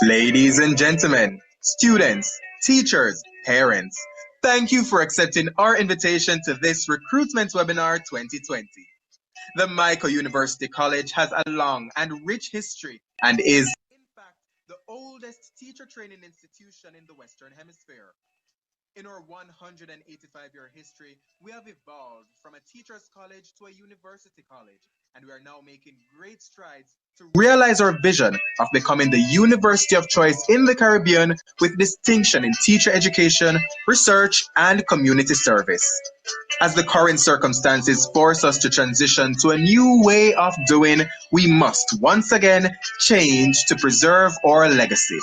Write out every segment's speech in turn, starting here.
Ladies and gentlemen, students, teachers, parents, thank you for accepting our invitation to this Recruitment Webinar 2020. The Mico University College has a long and rich history and is, in fact, the oldest teacher training institution in the Western Hemisphere. In our 185-year history, we have evolved from a teacher's college to a university college, and we are now making great strides to realize our vision of becoming the university of choice in the Caribbean with distinction in teacher education, research, and community service. As the current circumstances force us to transition to a new way of doing, we must once again change to preserve our legacy.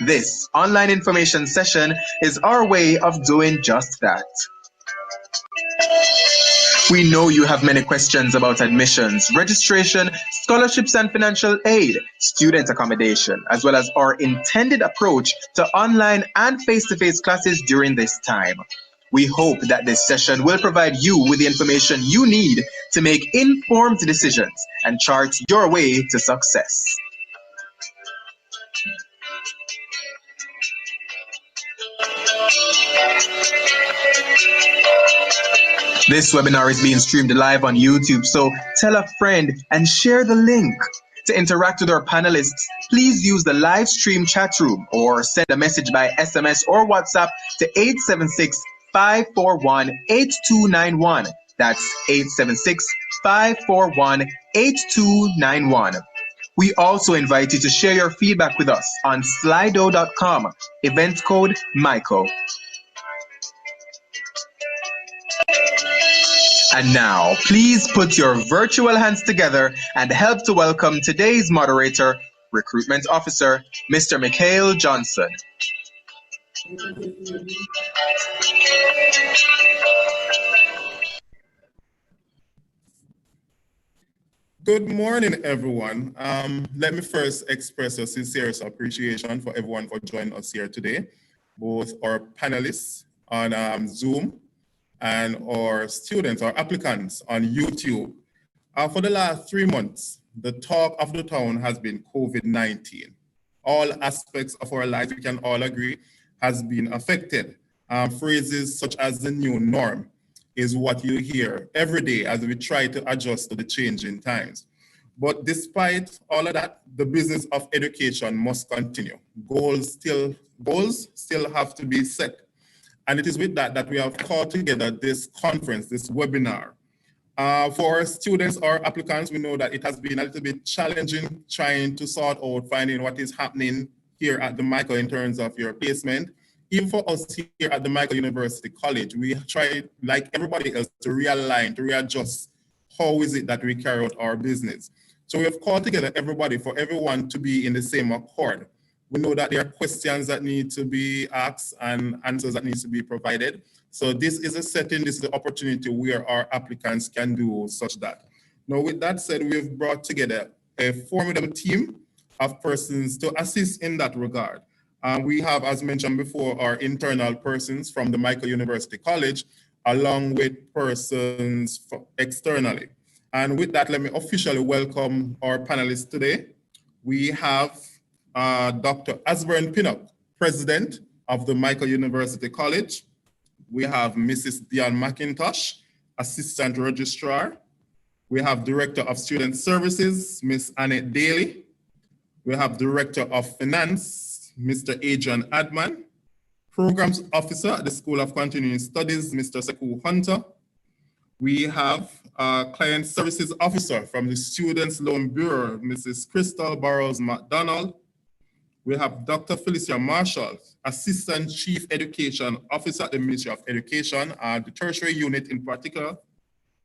This online information session is our way of doing just that. We know you have many questions about admissions, registration, scholarships and financial aid, student accommodation, as well as our intended approach to online and face-to-face classes during this time. We hope that this session will provide you with the information you need to make informed decisions and chart your way to success. This webinar is being streamed live on YouTube, so tell a friend and share the link. To interact with our panelists, please use the live stream chat room or send a message by SMS or WhatsApp to 876-541-8291. That's 876-541-8291. We also invite you to share your feedback with us on slido.com, event code Mico. And now, please put your virtual hands together and help to welcome today's moderator, Recruitment Officer, Mr. Michael Johnson. Good morning, everyone. Let me first express a sincere appreciation for everyone for joining us here today, both our panelists on Zoom and our students, our applicants on YouTube. For the last 3 months, the talk of the town has been COVID-19. All aspects of our lives, we can all agree, has been affected. Phrases such as the new norm is what you hear every day as we try to adjust to the changing times. But despite all of that, the business of education must continue. Goals still have to be set. And it is with that we have called together this conference, this webinar. For our students or applicants, we know that it has been a little bit challenging trying to sort out finding what is happening here at the Mico in terms of your placement. Even for us here at the Mico University College, we try, like everybody else, to realign, to readjust how is it that we carry out our business. So we have called together everybody for everyone to be in the same accord. We know that there are questions that need to be asked and answers that need to be provided. So this is a setting, this is the opportunity where our applicants can do such that. Now, with that said, we've brought together a formidable team of persons to assist in that regard. We have, as mentioned before, our internal persons from the Mico University College, along with persons externally. And with that, let me officially welcome our panelists today. We have Dr. Asburn Pinnock, President of the Mico University College. We have Mrs. Diane McIntosh, Assistant Registrar. We have Director of Student Services, Ms. Annette Daly. We have Director of Finance, Mr. Adrian Adman. Programs Officer at the School of Continuing Studies, Mr. Sekou Hunter. We have Client Services Officer from the Students' Loan Bureau, Mrs. Crystal Burrows McDonald. We have Dr. Felicia Marshall, Assistant Chief Education Officer at the Ministry of Education, the tertiary unit in particular.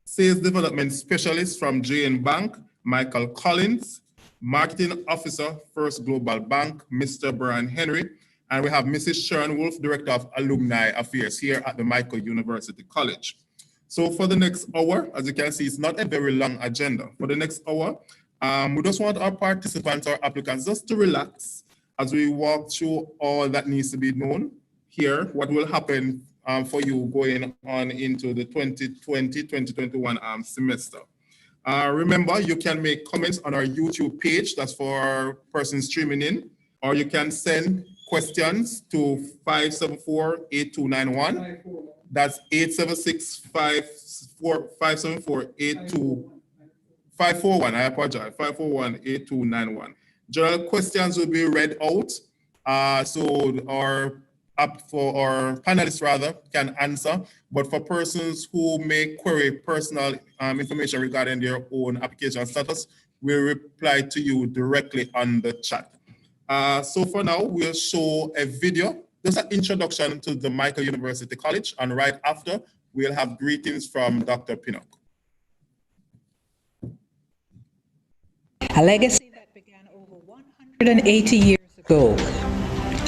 Sales Development Specialist from Jane Bank, Michael Collins. Marketing Officer, First Global Bank, Mr. Brian Henry. And we have Mrs. Sharon Wolf, Director of Alumni Affairs here at the Mico University College. So for the next hour, as you can see, it's not a very long agenda. For the next hour, we just want our participants, our applicants, just to relax as we walk through all that needs to be known here, what will happen for you going on into the 2020-2021 semester. Remember, you can make comments on our YouTube page, that's for our person streaming in, or you can send questions to 574-8291. That's 876-574-8291. I apologize, 541-8291. General questions will be read out. So our panelists rather can answer, but for persons who may query personal information regarding their own application status, we'll reply to you directly on the chat. So for now, we'll show a video, just an introduction to the Mico University College, and right after, we'll have greetings from Dr. Pinnock. A legacy that began over 180 years ago.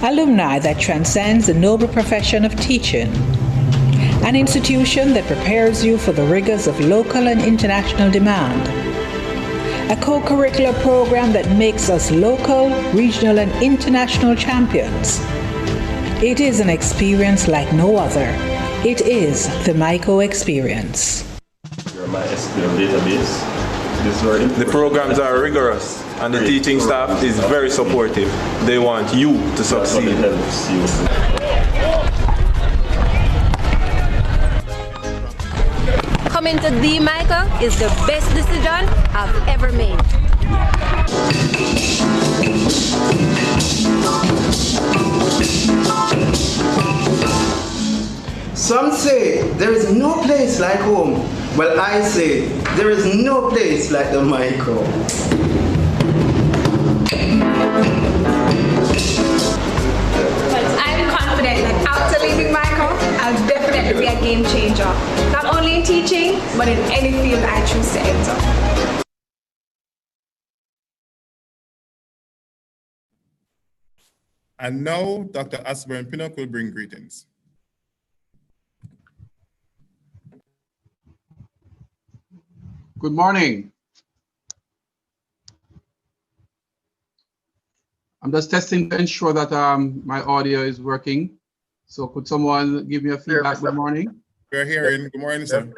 Alumni that transcends the noble profession of teaching. An institution that prepares you for the rigors of local and international demand. A co-curricular program that makes us local, regional, and international champions. It is an experience like no other. It is the Mico experience. Your MySQL database. The programs are rigorous and the teaching staff is very supportive. They want you to succeed. Coming to the Mico is the best decision I've ever made. Some say there is no place like home. Well, I say there is no place like the Mico. I'm confident that after leaving Mico, I'll definitely be a game changer. Not only in teaching, but in any field I choose to enter. And now, Dr. Asbury Pinnock will bring greetings. Good morning. I'm just testing to ensure that my audio is working. So could someone give me a feedback? Good morning. We're hearing. Good morning, sir.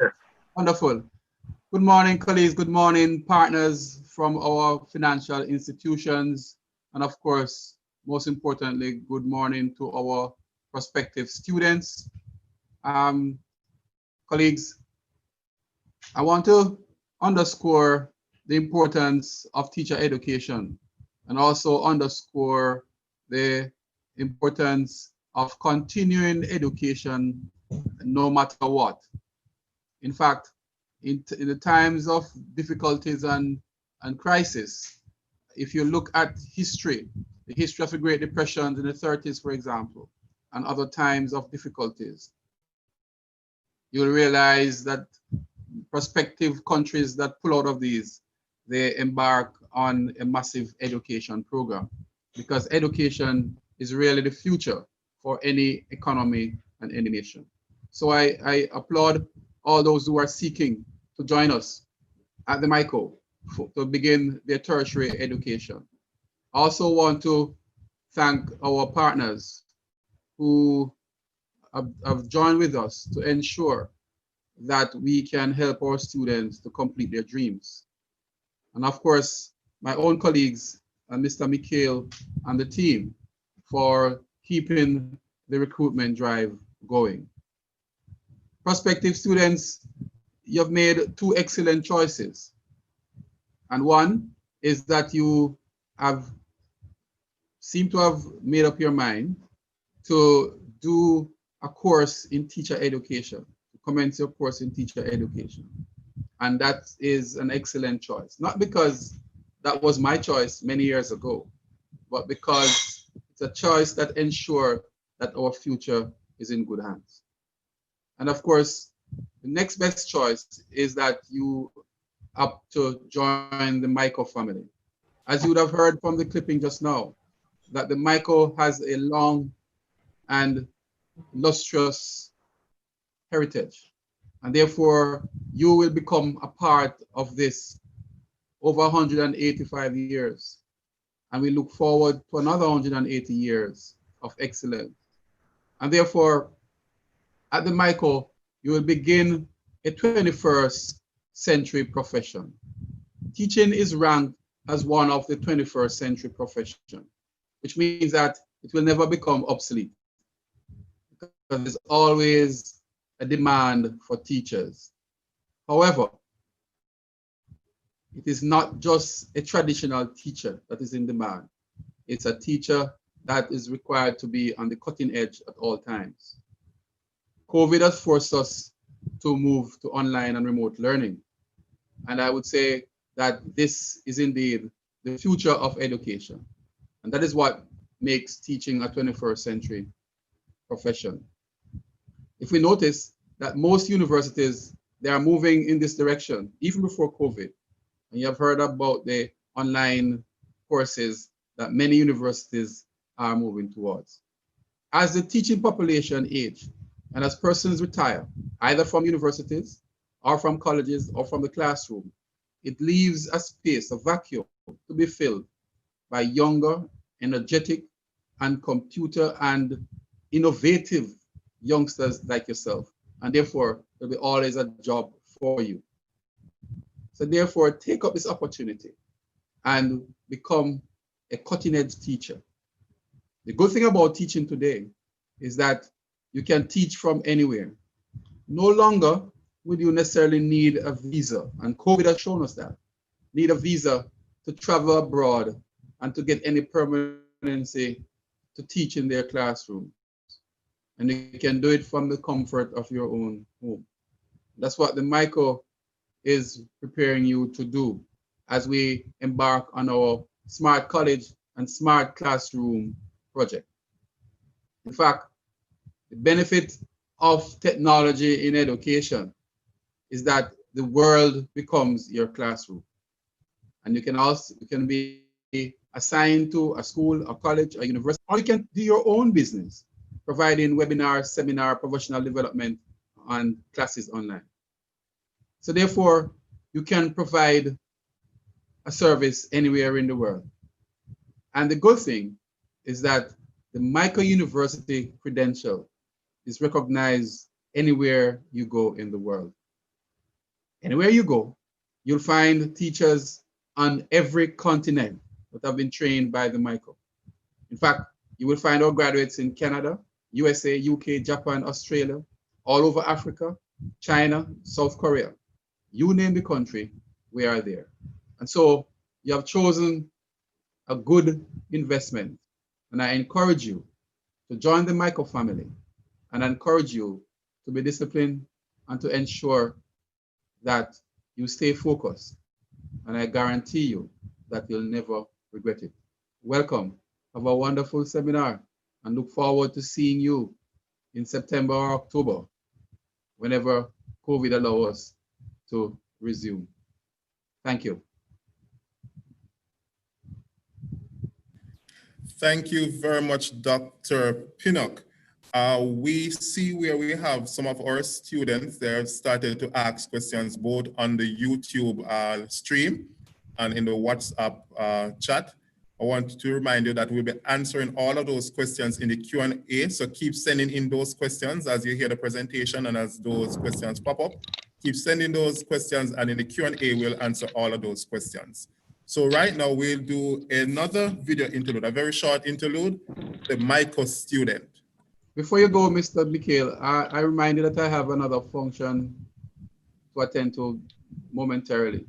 Wonderful. Good morning, colleagues. Good morning, partners from our financial institutions. And of course, most importantly, good morning to our prospective students. Colleagues, I want to underscore the importance of teacher education and also underscore the importance of continuing education no matter what. In fact, in the times of difficulties and crisis, if you look at history, the history of the Great Depression in the 30s, for example, and other times of difficulties, you'll realize that prospective countries that pull out of these, they embark on a massive education program, because education is really the future for any economy and any nation. So I applaud all those who are seeking to join us at the Mico to begin their tertiary education. I also want to thank our partners who have joined with us to ensure that we can help our students to complete their dreams. And of course, my own colleagues and Mr. Mico and the team for keeping the recruitment drive going. Prospective students, you've made two excellent choices. And one is that you seem to have made up your mind to do a course in teacher education, to commence your course in teacher education. And that is an excellent choice. Not because that was my choice many years ago, but because it's a choice that ensures that our future is in good hands. And of course, the next best choice is that you opt to join the Mico family. As you would have heard from the clipping just now, that the Mico has a long and illustrious heritage. And therefore, you will become a part of this over 185 years. And we look forward to another 180 years of excellence. And therefore, at the Mico, you will begin a 21st century profession. Teaching is ranked as one of the 21st century profession. which means that it will never become obsolete, because there's always a demand for teachers. However, it is not just a traditional teacher that is in demand. It's a teacher that is required to be on the cutting edge at all times. COVID has forced us to move to online and remote learning. And I would say that this is indeed the future of education. And that is what makes teaching a 21st century profession. If we notice that most universities, they are moving in this direction, even before COVID. And you have heard about the online courses that many universities are moving towards. As the teaching population age, and as persons retire, either from universities or from colleges or from the classroom, it leaves a space, a vacuum, to be filled by younger, energetic, and computer and innovative youngsters like yourself. And therefore, there'll be always a job for you. So therefore, take up this opportunity and become a cutting-edge teacher. The good thing about teaching today is that you can teach from anywhere. No longer would you necessarily need a visa, and COVID has shown us that. Need a visa to travel abroad and to get any permanency to teach in their classroom. And you can do it from the comfort of your own home. That's what the Mico is preparing you to do as we embark on our Smart College and Smart Classroom project. In fact, the benefit of technology in education is that the world becomes your classroom. And you can be assigned to a school, a college, a university, or you can do your own business, providing webinars, seminar, professional development, and classes online. So therefore, you can provide a service anywhere in the world. And the good thing is that the Mico University credential is recognized anywhere you go in the world. Anywhere you go, you'll find teachers on every continent that have been trained by the Mico. In fact, you will find our graduates in Canada, USA, UK, Japan, Australia, all over Africa, China, South Korea. You name the country, we are there. And so you have chosen a good investment. And I encourage you to join the Mico family, and I encourage you to be disciplined and to ensure that you stay focused. And I guarantee you that you'll never regret it. Welcome. Have a wonderful seminar, and look forward to seeing you in September or October, whenever COVID allows us to resume. Thank you. Thank you very much, Dr. Pinnock. We see where we have some of our students. They have started to ask questions both on the YouTube stream and in the WhatsApp chat. I want to remind you that we'll be answering all of those questions in the Q&A. So keep sending in those questions as you hear the presentation and as those questions pop up. Keep sending those questions, and in the Q&A, we'll answer all of those questions. So right now we'll do another video interlude, a very short interlude, the Mico student. Before you go, Mr. Mikhail, I remind you that I have another function to attend to momentarily.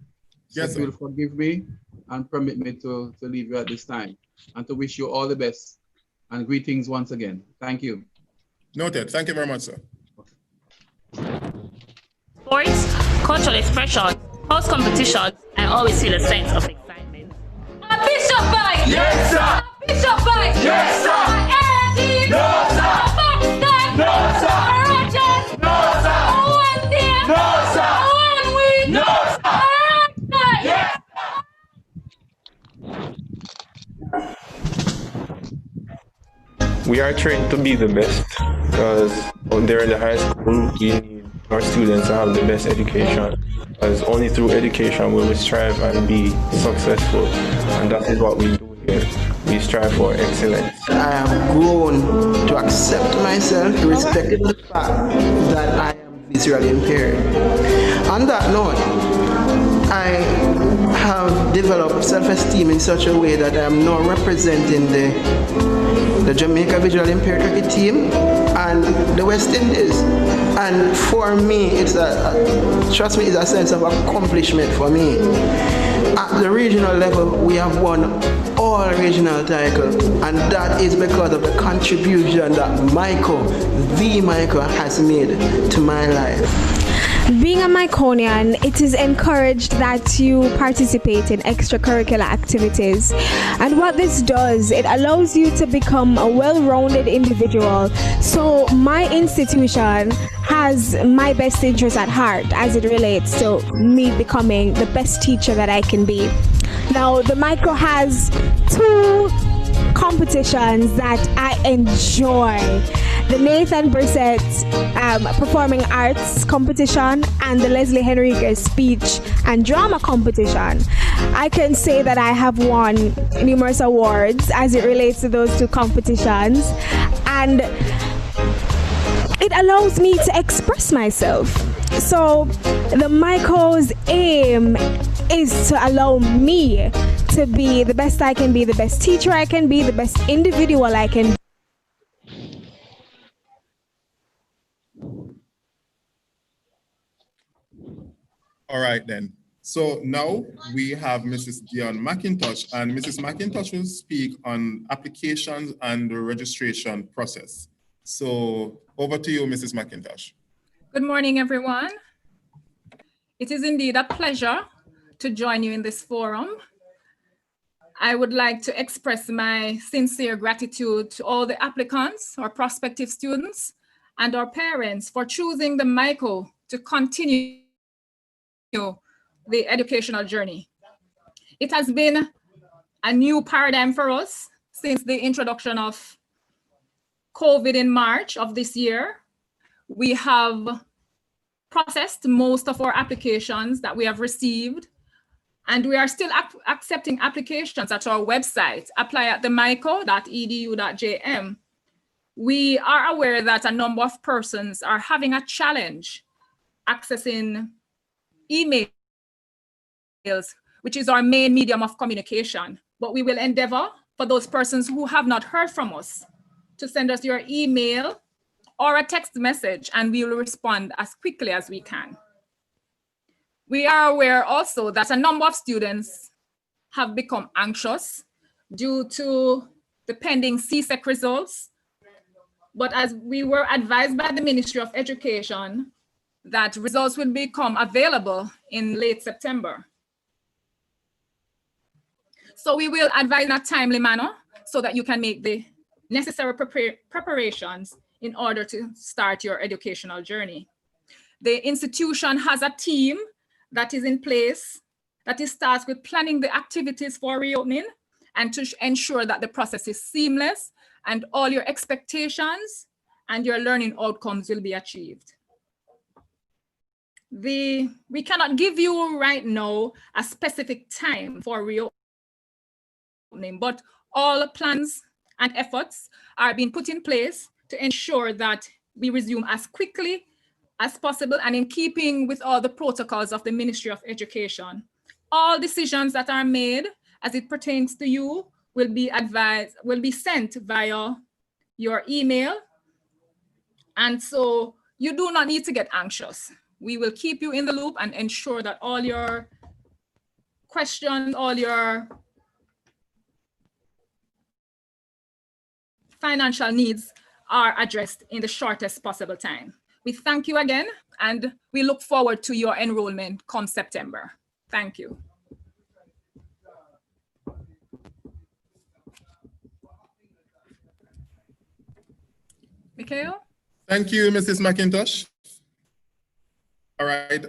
So Yes, if you'll forgive me and permit me to leave you at this time, and to wish you all the best and greetings once again. Thank you. Noted. Thank you very much, sir. Sports, cultural expression, house competition, I always feel a sense of excitement. A Bishop Bike! Yes, sir! A Bishop Bike! Yes, sir! A No, sir! A Buxton! No, sir! A Rogers! No, sir! A Wendy! No, sir! A Wenwick! No, sir! A Rockton! Yes! We are trained to be the best because out there in the high school, we need our students to have the best education. Because only through education will we strive and be successful. And that is what we do here. We strive for excellence. I have grown to accept myself, respecting the fact that I am visually impaired. On that note, I have developed self-esteem in such a way that I am now representing the Jamaica Visually Impaired Cricket team and the West Indies. And for me, it's trust me, it's a sense of accomplishment for me. At the regional level, we have won all regional titles, and that is because of the contribution that Mico has made to my life. Being a Miconian, it is encouraged that you participate in extracurricular activities. And what this does, it allows you to become a well-rounded individual. So my institution has my best interest at heart as it relates to me becoming the best teacher that I can be. Now, the Mico has 2 competitions that I enjoy. The Nathan Brissett Performing Arts Competition and the Leslie Henriquez Speech and Drama Competition. I can say that I have won numerous awards as it relates to those 2 competitions, and it allows me to express myself. So the Mico's aim is to allow me to be the best I can be, the best teacher I can be, the best individual I can be. All right then. So now we have Mrs. Dion McIntosh, and Mrs. McIntosh will speak on applications and the registration process. So over to you, Mrs. McIntosh. Good morning, everyone. It is indeed a pleasure to join you in this forum. I would like to express my sincere gratitude to all the applicants, our prospective students, and our parents for choosing the Mico to continue the educational journey. It has been a new paradigm for us since the introduction of COVID in March of this year. We have processed most of our applications that we have received, and we are still accepting applications at our website, apply at themico.edu.jm. We are aware that a number of persons are having a challenge accessing emails, which is our main medium of communication. But we will endeavor for those persons who have not heard from us to send us your email or a text message, and we will respond as quickly as we can. We are aware also that a number of students have become anxious due to the pending CSEC results. But as we were advised by the Ministry of Education that results will become available in late September. So we will advise in a timely manner so that you can make the necessary preparations in order to start your educational journey. The institution has a team that is in place that is tasked with planning the activities for reopening and to ensure that the process is seamless and all your expectations and your learning outcomes will be achieved. We cannot give you right now a specific time for reopening, but all plans and efforts are being put in place to ensure that we resume as quickly as possible and in keeping with all the protocols of the Ministry of Education. All decisions that are made as it pertains to you will be sent via your email. And so you do not need to get anxious. We will keep you in the loop and ensure that all your questions, all your financial needs are addressed in the shortest possible time. We thank you again, and we look forward to your enrollment come September. Thank you. Mikhail? Thank you, Mrs. McIntosh. All right,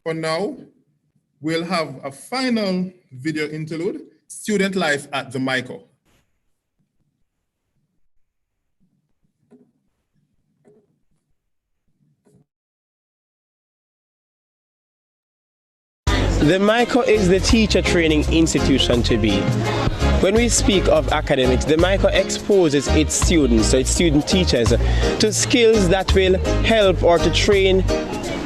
for now, we'll have a final video interlude, Student Life at the Mico. The Mico is the teacher training institution to be. when we speak of academics, the Mico exposes its students, so its student teachers, to skills that will help or to train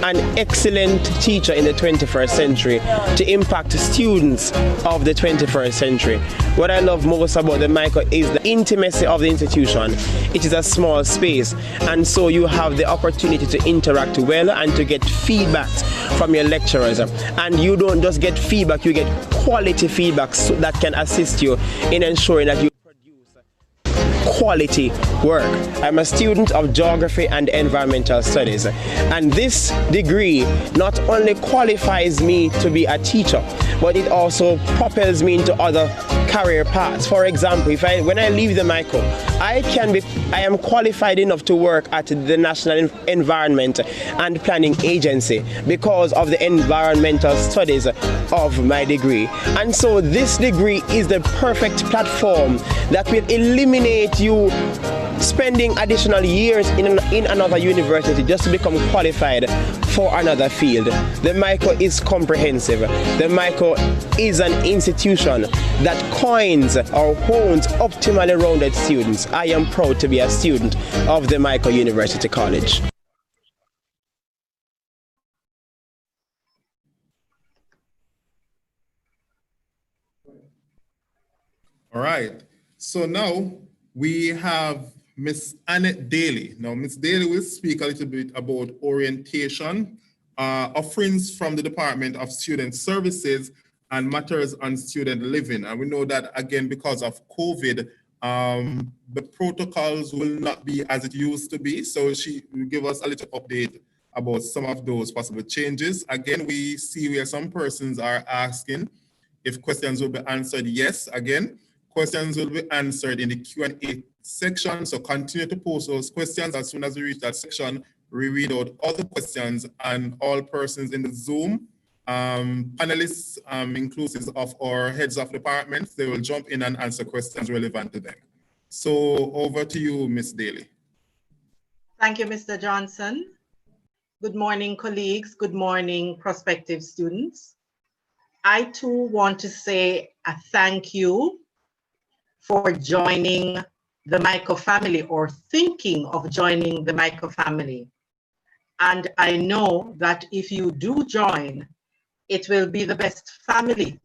an excellent teacher in the 21st century to impact students of the 21st century. What I love most about the Mico is the intimacy of the institution. It is a small space, and so you have the opportunity to interact well and to get feedback from your lecturers. And you don't just get feedback, you get quality feedback that can assist you in ensuring that you quality work. I'm a student of geography and environmental studies, and this degree not only qualifies me to be a teacher, but it also propels me into other career paths. For example, when I leave the Mico, I am qualified enough to work at the National Environment and Planning Agency because of the environmental studies of my degree. And so this degree is the perfect platform that will eliminate you spending additional years in another university just to become qualified for another field. The Mico is comprehensive. The Mico is an institution that coins or hones optimally rounded students. I am proud to be a student of the Mico University College. All right. So now we have Miss Annette Daly. Now, Miss Daly will speak a little bit about orientation, offerings from the Department of Student Services, and matters on student living. And we know that, again, because of COVID, the protocols will not be as it used to be. So she will give us a little update about some of those possible changes. Again, we see where some persons are asking if questions will be answered. Yes, again, questions will be answered in the Q&A section. So continue to post those questions. As soon as we reach that section, we read out all the questions, and all persons in the Zoom, panelists, inclusive of our heads of departments, they will jump in and answer questions relevant to them. So over to you, Ms. Daly. Thank you, Mr. Johnson. Good morning, colleagues. Good morning, prospective students. I too want to say a thank you for joining the Mico family or thinking of joining the Mico family. And I know that if you do join, it will be the best family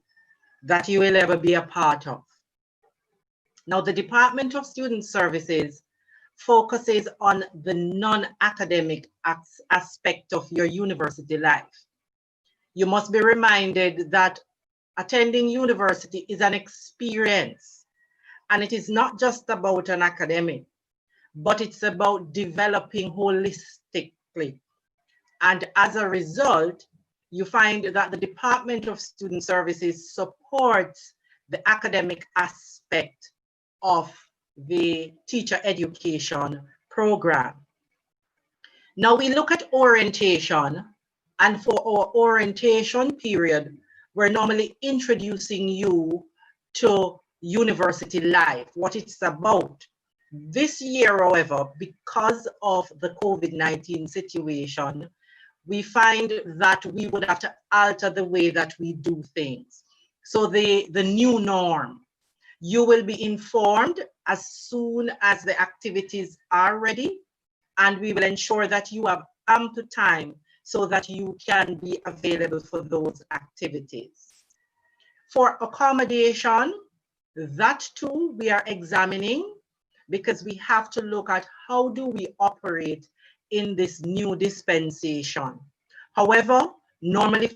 that you will ever be a part of. Now, the Department of Student Services focuses on the non-academic aspect of your university life. You must be reminded that attending university is an experience, and it is not just about an academic, but it's about developing holistically. And as a result, you find that the Department of Student Services supports the academic aspect of the teacher education program. Now we look at orientation, and for our orientation period, we're normally introducing you to university life, what it's about. This year, however, because of the COVID-19 situation, we find that we would have to alter the way that we do things. So the new norm, you will be informed as soon as the activities are ready, and we will ensure that you have ample time so that you can be available for those activities. For accommodation, that too we are examining, because we have to look at how do we operate in this new dispensation. However, normally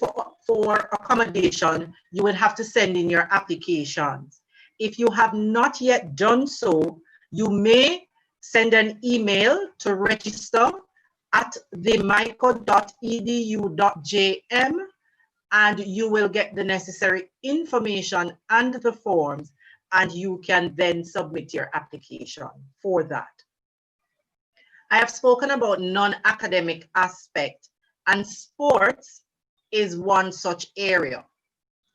for accommodation, you would have to send in your applications. If you have not yet done so, you may send an email to register at themico.edu.jm, and you will get the necessary information and the forms, and you can then submit your application for that. I have spoken about non-academic aspect, and sports is one such area.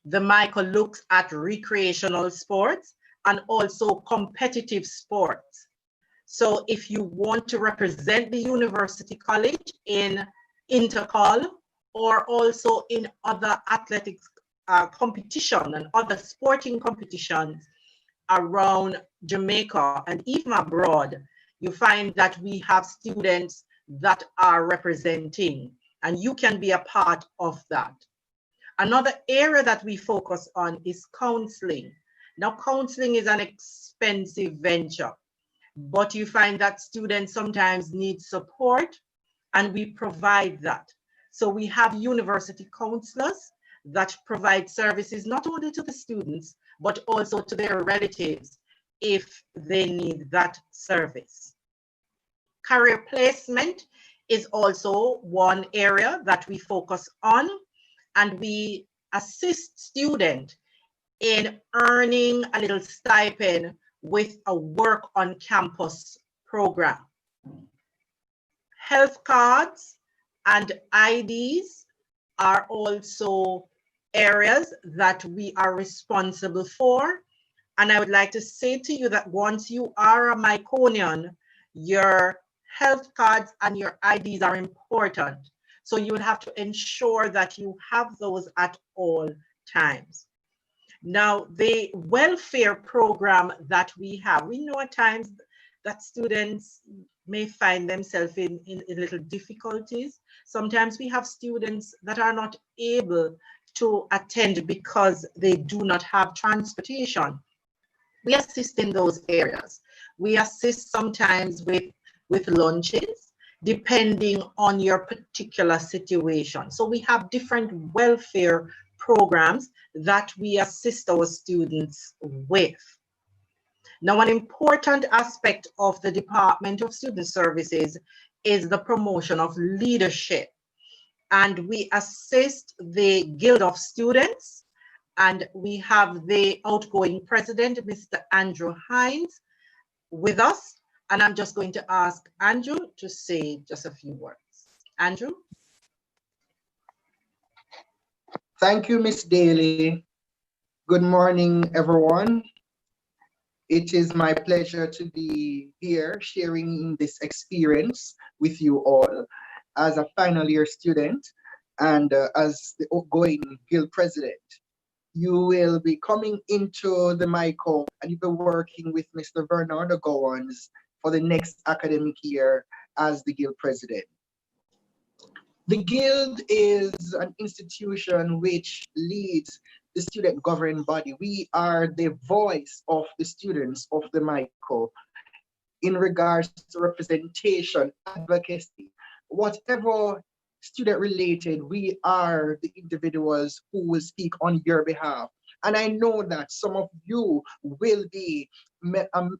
The Mico looks at recreational sports and also competitive sports. So if you want to represent the university college in intercall or also in other athletics competition and other sporting competitions, around Jamaica and even abroad, you find that we have students that are representing, and you can be a part of that. Another area that we focus on is counseling. Now, counseling is an expensive venture, but you find that students sometimes need support, and we provide that. So we have university counselors that provide services not only to the students, but also to their relatives if they need that service. Career placement is also one area that we focus on, and we assist students in earning a little stipend with a work on campus program. Health cards and IDs are also areas that we are responsible for. And I would like to say to you that once you are a Miconian, your health cards and your IDs are important. So you would have to ensure that you have those at all times. Now, the welfare program that we have, we know at times that students may find themselves in little difficulties. Sometimes we have students that are not able to attend because they do not have transportation. We assist in those areas. We assist sometimes with lunches, depending on your particular situation. So we have different welfare programs that we assist our students with. Now, an important aspect of the Department of Student Services is the promotion of leadership. And we assist the Guild of Students, and we have the outgoing president, Mr. Andrew Hines, with us. And I'm just going to ask Andrew to say just a few words. Andrew? Thank you, Miss Daly. Good morning, everyone. It is my pleasure to be here sharing this experience with you all as a final year student and as the outgoing guild president. You will be coming into the Mico and you'll be working with Mr. Bernardo Gowans for the next academic year as the guild president. The guild is an institution which leads the student governing body. We are the voice of the students of the Mico in regards to representation, advocacy, whatever student related, we are the individuals who will speak on your behalf. And I know that some of you will be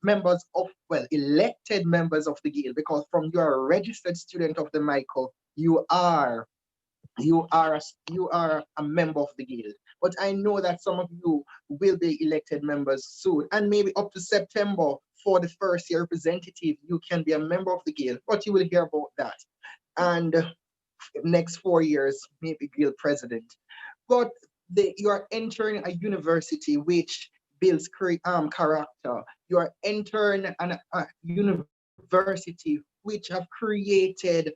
members of, well, elected members of the guild, because from you are a registered student of the Mico, you are a member of the guild. But I know that some of you will be elected members soon, and maybe up to September for the first year representative, you can be a member of the guild, but you will hear about that. And next 4 years, maybe guild president. But you are entering a university which builds character. You are entering a university which have created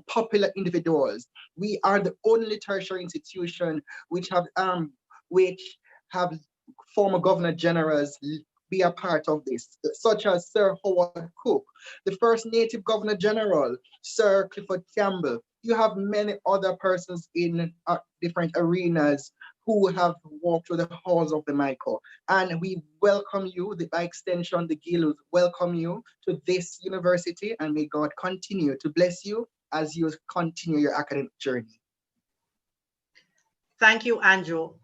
popular individuals. We are the only tertiary institution which have former governor generals be a part of this, such as Sir Howard Cook, the first native governor general, Sir Clifford Campbell. You have many other persons in different arenas who have walked through the halls of the Mico. And we welcome you, by extension, the guild welcome you to this university, and may God continue to bless you as you continue your academic journey. Thank you, Andrew.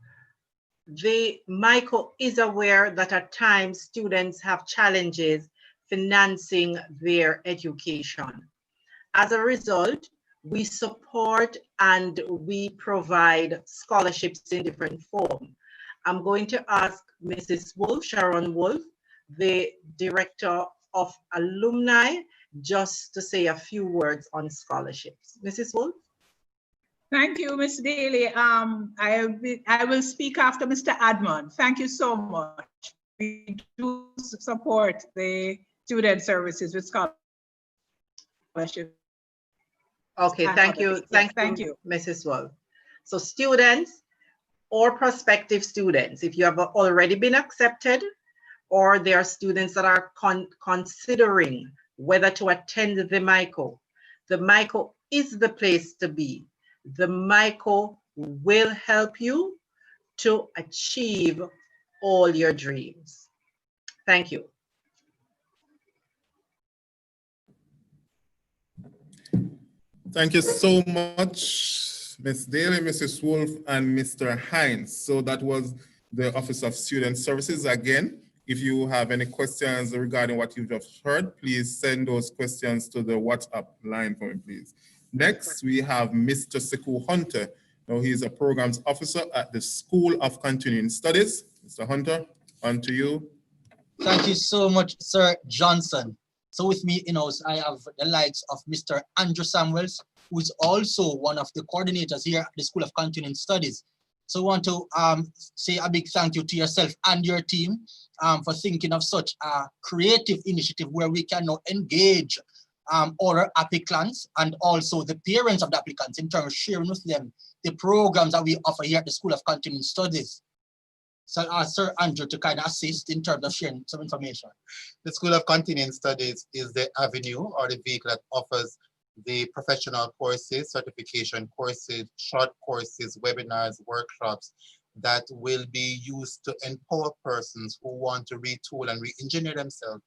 The Mico is aware that at times students have challenges financing their education. As a result, we support and we provide scholarships in different forms. I'm going to ask Mrs. Wolf, Sharon Wolf, the Director of Alumni, just to say a few words on scholarships. Mrs. Wolf? Thank you, Ms. Daly. I will speak after Mr. Admon. Thank you so much. We do support the student services with scholarship. Okay, thank you. Thank you, Mrs. Wolf. So students or prospective students, if you have already been accepted or there are students that are considering whether to attend the Mico is the place to be. The Mico will help you to achieve all your dreams. Thank you. Thank you so much, Ms. Daly, Mrs. Wolf, and Mr. Hines. So that was the Office of Student Services. Again, if you have any questions regarding what you've just heard, please send those questions to the WhatsApp line for me, please. Next, we have Mr. Sekou Hunter. Now, he's a programs officer at the School of Continuing Studies. Mr. Hunter, on to you. Thank you so much, Sir Johnson. So with me in-house, I have the likes of Mr. Andrew Samuels, who is also one of the coordinators here at the School of Continuing Studies. So I want to say a big thank you to yourself and your team for thinking of such a creative initiative where we can now engage other applicants and also the parents of the applicants in terms of sharing with them the programs that we offer here at the School of Continuing Studies. So Sir Andrew to kind of assist in terms of sharing some information. The School of Continuing Studies is the avenue or the vehicle that offers the professional courses, certification courses, short courses, webinars, workshops that will be used to empower persons who want to retool and re-engineer themselves,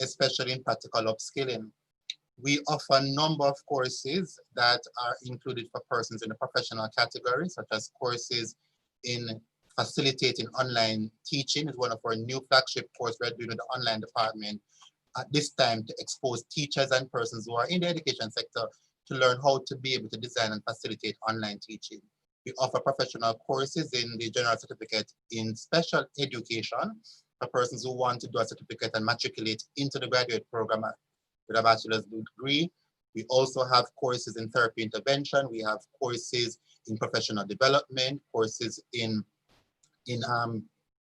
especially in practical upskilling. We offer a number of courses that are included for persons in the professional category, such as courses in facilitating online teaching is one of our new flagship courses we're doing with the online department at this time to expose teachers and persons who are in the education sector to learn how to be able to design and facilitate online teaching. We offer professional courses in the general certificate in special education for persons who want to do a certificate and matriculate into the graduate program with a bachelor's degree. We also have courses in therapy intervention. We have courses in professional development, courses in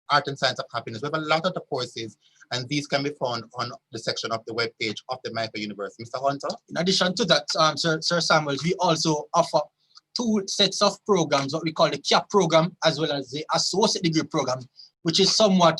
art and science of happiness. We have a lot of the courses, and these can be found on the section of the webpage of the Mico University. Mr. Hunter? In addition to that, Sir Samuels, we also offer two sets of programs, what we call the CAP program, as well as the associate degree program, which is somewhat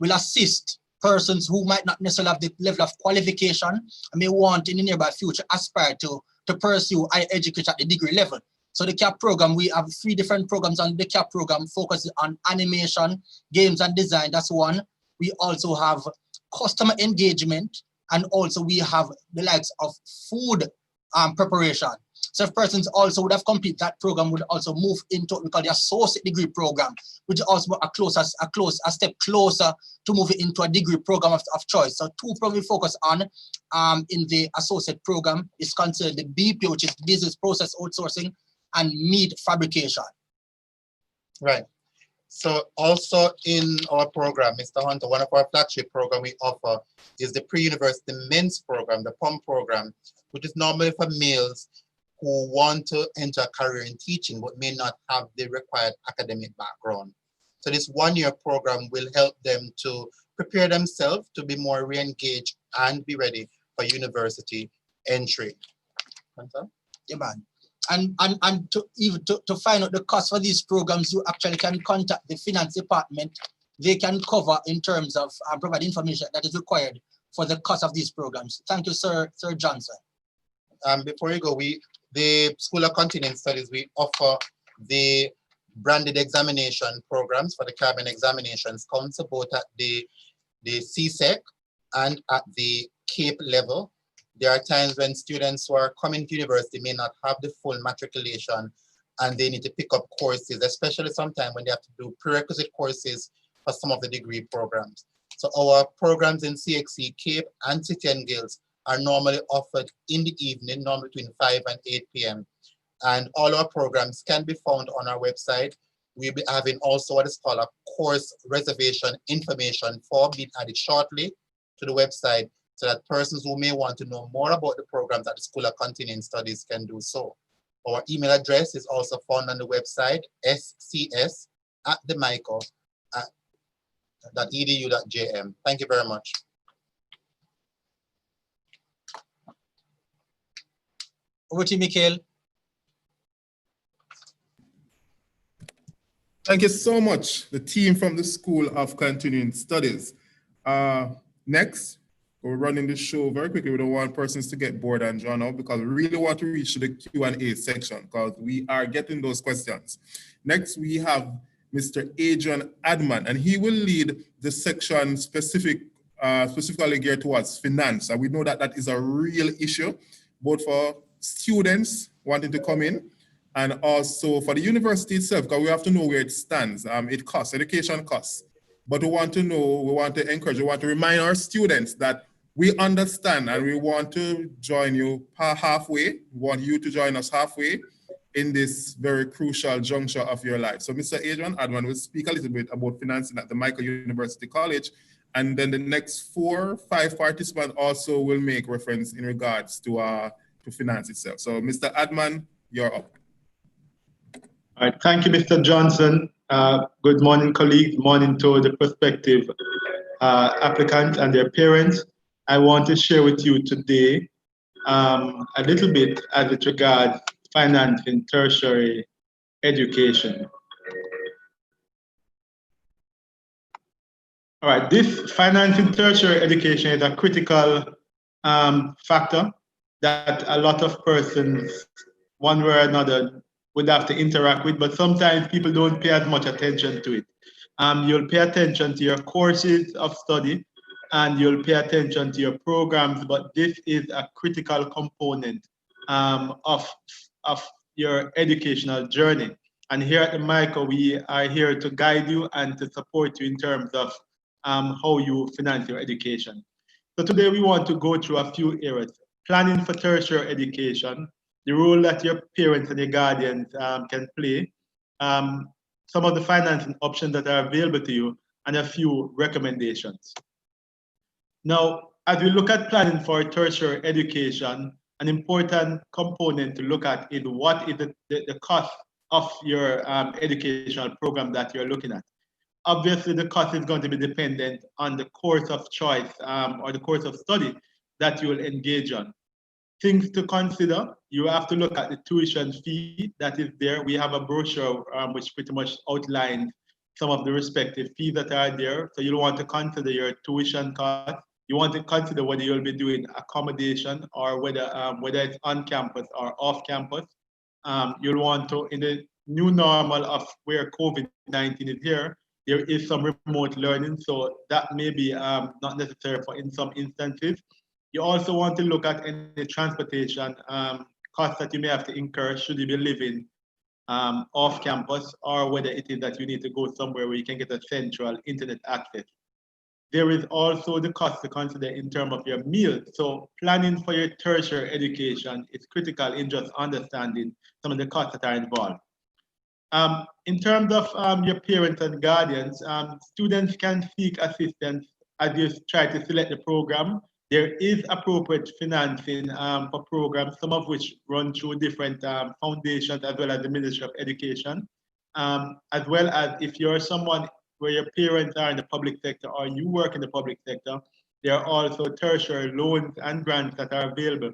will assist persons who might not necessarily have the level of qualification and may want in the nearby future aspire to pursue higher education at the degree level. So the CAP program, we have 3 different programs on the CAP program focused on animation, games and design, that's one. We also have customer engagement, and also we have the likes of food preparation. So if persons also would have completed that program, would also move into what we call the associate degree program, which is also a step closer to moving into a degree program of choice. So 2 programs we focus on in the associate program is considered the BP, which is business process outsourcing, and meat fabrication. Right. So also in our program, Mr. Hunter, one of our flagship programs we offer is the pre-university men's program, the PUM program, which is normally for males who want to enter a career in teaching but may not have the required academic background. So this 1-year program will help them to prepare themselves to be more re-engaged and be ready for university entry. Hunter? Yeah, man. And to find out the cost for these programs, you actually can contact the finance department. They can cover in terms of provide information that is required for the cost of these programs. Thank you, Sir Johnson. Before you go, the School of Continuing Studies, we offer the branded examination programs for the Caribbean Examinations Council, both at the CSEC and at the CAPE level. There are times when students who are coming to university may not have the full matriculation and they need to pick up courses, especially sometimes when they have to do prerequisite courses for some of the degree programs. So our programs in CXC, CAPE, and City and Guilds are normally offered in the evening, normally between 5 and 8 p.m. And all our programs can be found on our website. We'll be having also what is called a course reservation information form being added shortly to the website, so that persons who may want to know more about the programs at the School of Continuing Studies can do so. Our email address is also found on the website, scs@themico.edu.jm. Thank you very much. Over to you, Mikhail. Thank you so much, the team from the School of Continuing Studies. Next, we're running the show very quickly. We don't want persons to get bored and drawn out because we really want to reach to the Q&A section because we are getting those questions. Next, we have Mr. Adrian Adman, and he will lead the section specifically geared towards finance. And we know that that is a real issue, both for students wanting to come in and also for the university itself, because we have to know where it stands. It costs, education costs. But we want to know, we want to encourage, we want to remind our students that we understand and we want to join you halfway. We want you to join us halfway in this very crucial juncture of your life. So Mr. Adrian Adman will speak a little bit about financing at the Mico University College. And then the next 4 or 5 participants also will make reference in regards to finance itself. So Mr. Adman, you're up. All right, thank you, Mr. Johnson. Good morning, colleagues. Morning to the prospective applicants and their parents. I want to share with you today a little bit as it regards financing tertiary education. All right, this financing tertiary education is a critical factor that a lot of persons, one way or another, would have to interact with, but sometimes people don't pay as much attention to it. You'll pay attention to your courses of study and you'll pay attention to your programs, but this is a critical component of your educational journey. And here at the Mico, we are here to guide you and to support you in terms of how you finance your education. So today we want to go through a few areas. Planning for tertiary education, the role that your parents and your guardians can play, some of the financing options that are available to you, and a few recommendations. Now, as we look at planning for tertiary education, an important component to look at is what is the cost of your educational program that you're looking at. Obviously, the cost is going to be dependent on the course of choice or the course of study that you will engage on. Things to consider, you have to look at the tuition fee that is there. We have a brochure which pretty much outlines some of the respective fees that are there. So you'll want to consider your tuition cost. You want to consider whether you'll be doing accommodation or whether it's on campus or off campus. You'll want to, in the new normal of where COVID-19 is here, there is some remote learning. So that may be not necessary for in some instances. You also want to look at any transportation costs that you may have to incur should you be living off campus, or whether it is that you need to go somewhere where you can get a central internet access. There is also the cost to consider in terms of your meals. So planning for your tertiary education is critical in just understanding some of the costs that are involved. In terms of your parents and guardians, students can seek assistance as you try to select the program. There is appropriate financing for programs, some of which run through different foundations as well as the Ministry of Education, as well as if you're someone where your parents are in the public sector or you work in the public sector, there are also tertiary loans and grants that are available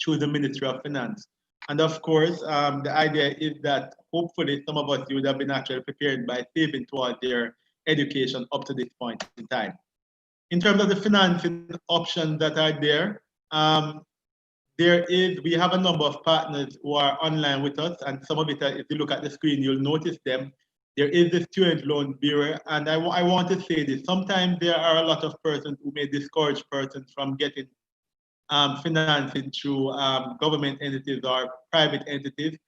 through the Ministry of Finance. And of course, the idea is that hopefully some of us would have been actually prepared by saving towards their education up to this point in time. In terms of the financing options that are there, we have a number of partners who are online with us, and some of it, if you look at the screen, you'll notice them. There is the Student Loan Bureau, and I want to say this. Sometimes there are a lot of persons who may discourage persons from getting financing through government entities or private entities.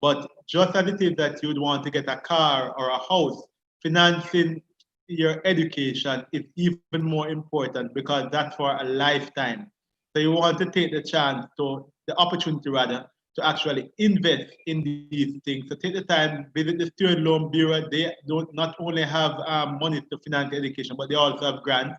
But just as it is that you'd want to get a car or a house, financing your education is even more important because that's for a lifetime. So you want to take the opportunity rather, to actually invest in these things. So take the time, visit the Student Loan Bureau. They don't not only have money to finance education, but they also have grants.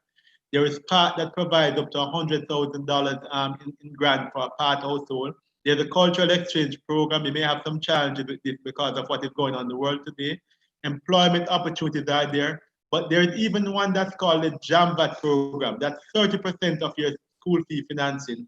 There is part that provides up to $100,000 in grant for a part household. There's a cultural exchange program. You may have some challenges with this because of what is going on in the world today. Employment opportunities are there. But there's even one that's called the JAMVAT program. That's 30% of your school fee financing,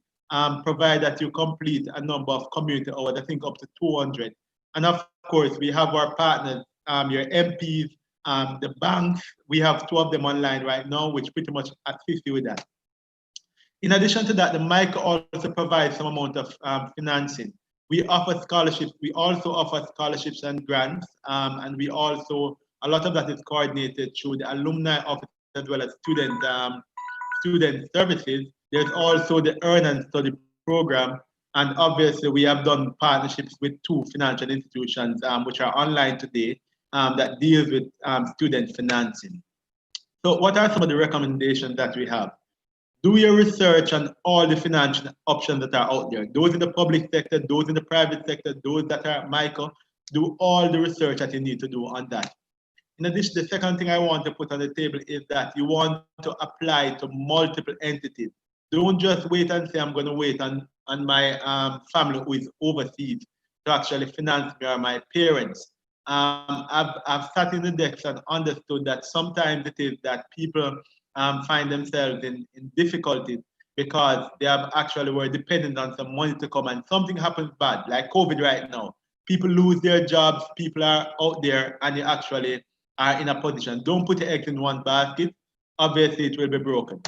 provided that you complete a number of community hours, I think up to 200. And of course, we have our partners your MPs, the banks. We have 2 of them online right now, which pretty much assist you with that. In addition to that, the Mico also provides some amount of financing. We offer scholarships. We also offer scholarships and grants, and we also, a lot of that is coordinated through the alumni office as well as student services. There's also the Earn and Study program, and obviously we have done partnerships with 2 financial institutions which are online today that deals with student financing. So what are some of the recommendations that we have? Do your research on all the financial options that are out there. Those in the public sector, those in the private sector, those that are Mico, do all the research that you need to do on that. In addition, the second thing I want to put on the table is that you want to apply to multiple entities. Don't just wait and say, I'm going to wait on my family who is overseas to actually finance me or my parents. I've sat in the decks and understood that sometimes it is that people find themselves in difficulties because they have actually were dependent on some money to come and something happens bad, like COVID right now. People lose their jobs, people are out there and you actually are in a position. Don't put your eggs in one basket. Obviously, it will be broken.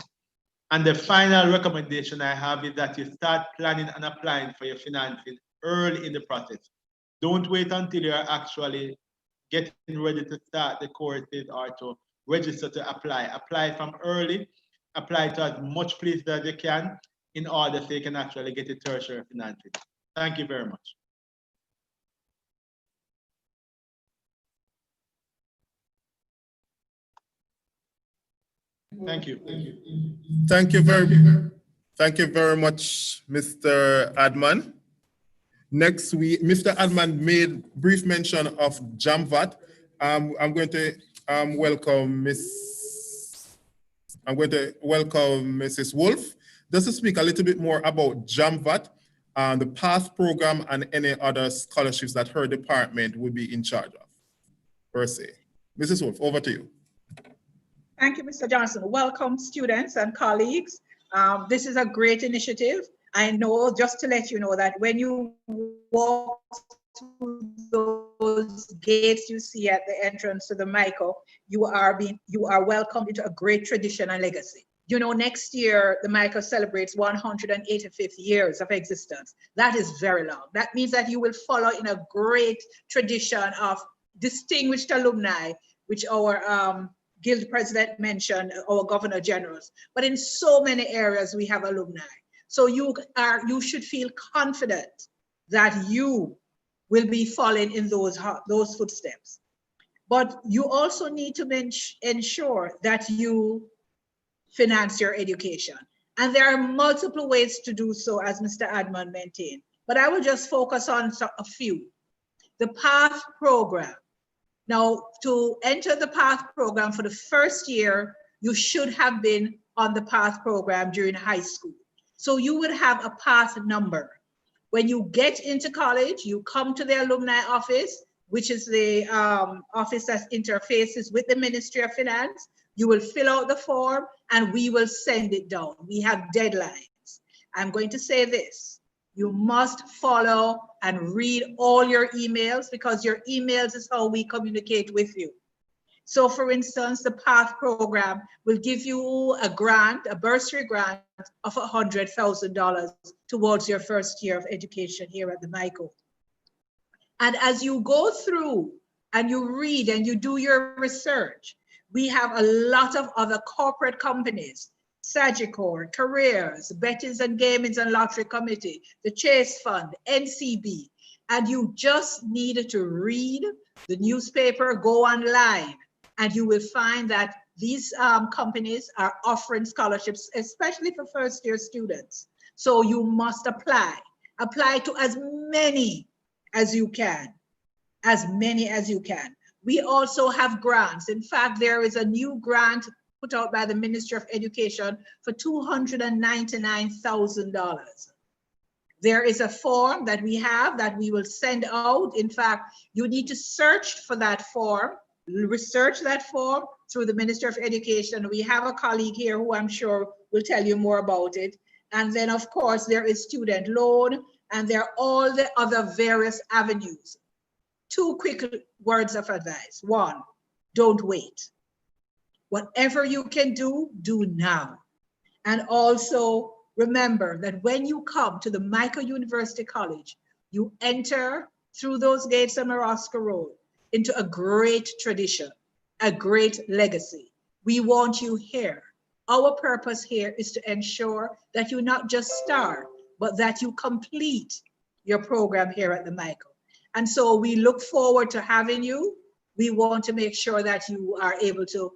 And the final recommendation I have is that you start planning and applying for your financing early in the process. Don't wait until you're actually getting ready to start the courses or to register to apply. Apply from early, apply to as much places as you can in order so you can actually get a tertiary financing. Thank you very much. Thank you. Thank you very much, Mr. Adman. Next, Mr. Adman made brief mention of JAMVAT. I'm going to welcome Mrs. Wolf just to speak a little bit more about JAMVAT, the PATH program, and any other scholarships that her department will be in charge of, per se. Mrs. Wolf, over to you. Thank you, Mr. Johnson. Welcome, students and colleagues. This is a great initiative. I know, just to let you know, that when you walk through those gates you see at the entrance to the Mico, you are welcomed into a great tradition and legacy. You know, next year, the Mico celebrates 185th years of existence. That is very long. That means that you will follow in a great tradition of distinguished alumni, which our Guild President mentioned, our Governor Generals. But in so many areas, we have alumni. So you should feel confident that you will be following in those footsteps. But you also need to ensure that you finance your education. And there are multiple ways to do so, as Mr. Adman maintained. But I will just focus on a few. The PATH program. Now, to enter the PATH program for the first year, you should have been on the PATH program during high school. So you would have a PATH number. When you get into college, you come to the alumni office, which is the office that interfaces with the Ministry of Finance. You will fill out the form and we will send it down. We have deadlines. I'm going to say this. You must follow and read all your emails because your emails is how we communicate with you. So for instance, the PATH program will give you a grant, a bursary grant of $100,000 towards your first year of education here at the Mico. And as you go through and you read and you do your research, we have a lot of other corporate companies, Sagicor, Careers, Bettings and Gamings and Lottery Committee, the Chase Fund, NCB, and you just needed to read the newspaper, go online, and you will find that these companies are offering scholarships, especially for first-year students. So you must apply to as many as you can, We also have grants. In fact, there is a new grant put out by the Ministry of Education for $299,000. There is a form that we have that we will send out. In fact, you need to search for that form, research that form through the Ministry of Education. We have a colleague here who I'm sure will tell you more about it. And then of course, there is student loan and there are all the other various avenues. Two quick words of advice. One, don't wait. Whatever you can do now. And also remember that when you come to the Mico University College, you enter through those gates of Marosca Road into a great tradition, a great legacy. We want you here. Our purpose here is to ensure that you not just start, but that you complete your program here at the Mico. And so we look forward to having you. We want to make sure that you are able to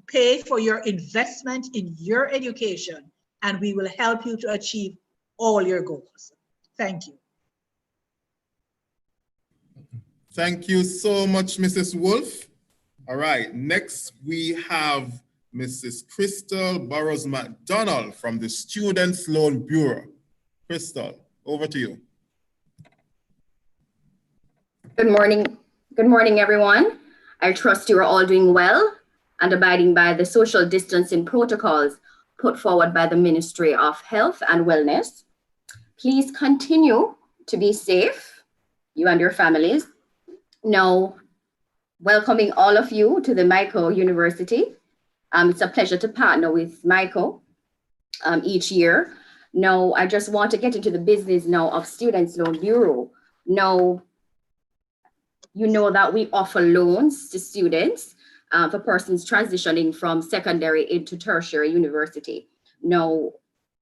pay for your investment in your education, and we will help you to achieve all your goals. Thank you. Thank you so much, Mrs. Wolf. All right, next we have Mrs. Crystal Burrows McDonald from the Students Loan Bureau. Crystal, over to you. Good morning. Good morning, everyone. I trust you are all doing well and abiding by the social distancing protocols put forward by the Ministry of Health and Wellness. Please continue to be safe, you and your families. Now, welcoming all of you to the Mico University. It's a pleasure to partner with Mico each year. Now, I just want to get into the business now of Students Loan Bureau. Now, you know that we offer loans to students for persons transitioning from secondary into tertiary university. Now,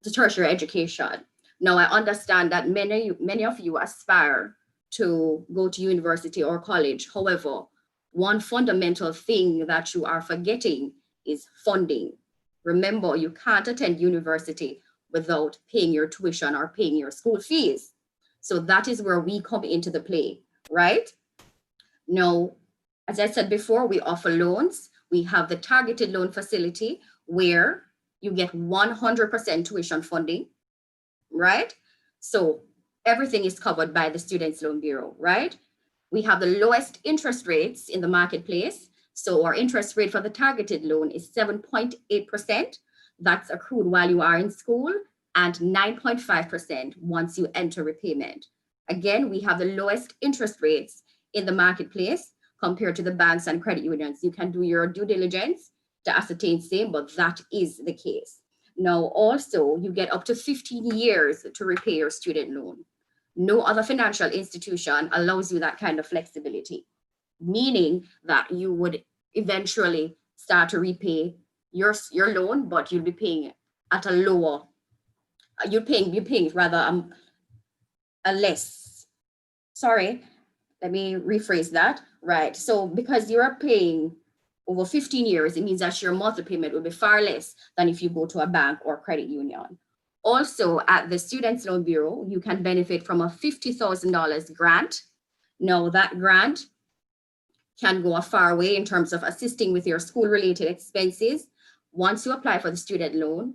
to tertiary education. Now, I understand that many of you aspire to go to university or college. However, one fundamental thing that you are forgetting is funding. Remember, you can't attend university without paying your tuition or paying your school fees. So that is where we come into the play, right? Now, as I said before, we offer loans. We have the targeted loan facility where you get 100% tuition funding, right? So everything is covered by the Students Loan Bureau, right? We have the lowest interest rates in the marketplace. So our interest rate for the targeted loan is 7.8%. That's accrued while you are in school, and 9.5% once you enter repayment. Again, we have the lowest interest rates in the marketplace compared to the banks and credit unions. You can do your due diligence to ascertain same, but that is the case. Now, also, you get up to 15 years to repay your student loan. No other financial institution allows you that kind of flexibility, meaning that you would eventually start to repay your loan, but you'll be paying at a lower, you're paying rather a less, sorry, let me rephrase that, right? So because you're paying over 15 years, it means that your monthly payment will be far less than if you go to a bank or credit union. Also, at the Students Loan Bureau, you can benefit from a $50,000 grant. Now, that grant can go a far way in terms of assisting with your school-related expenses. Once you apply for the student loan,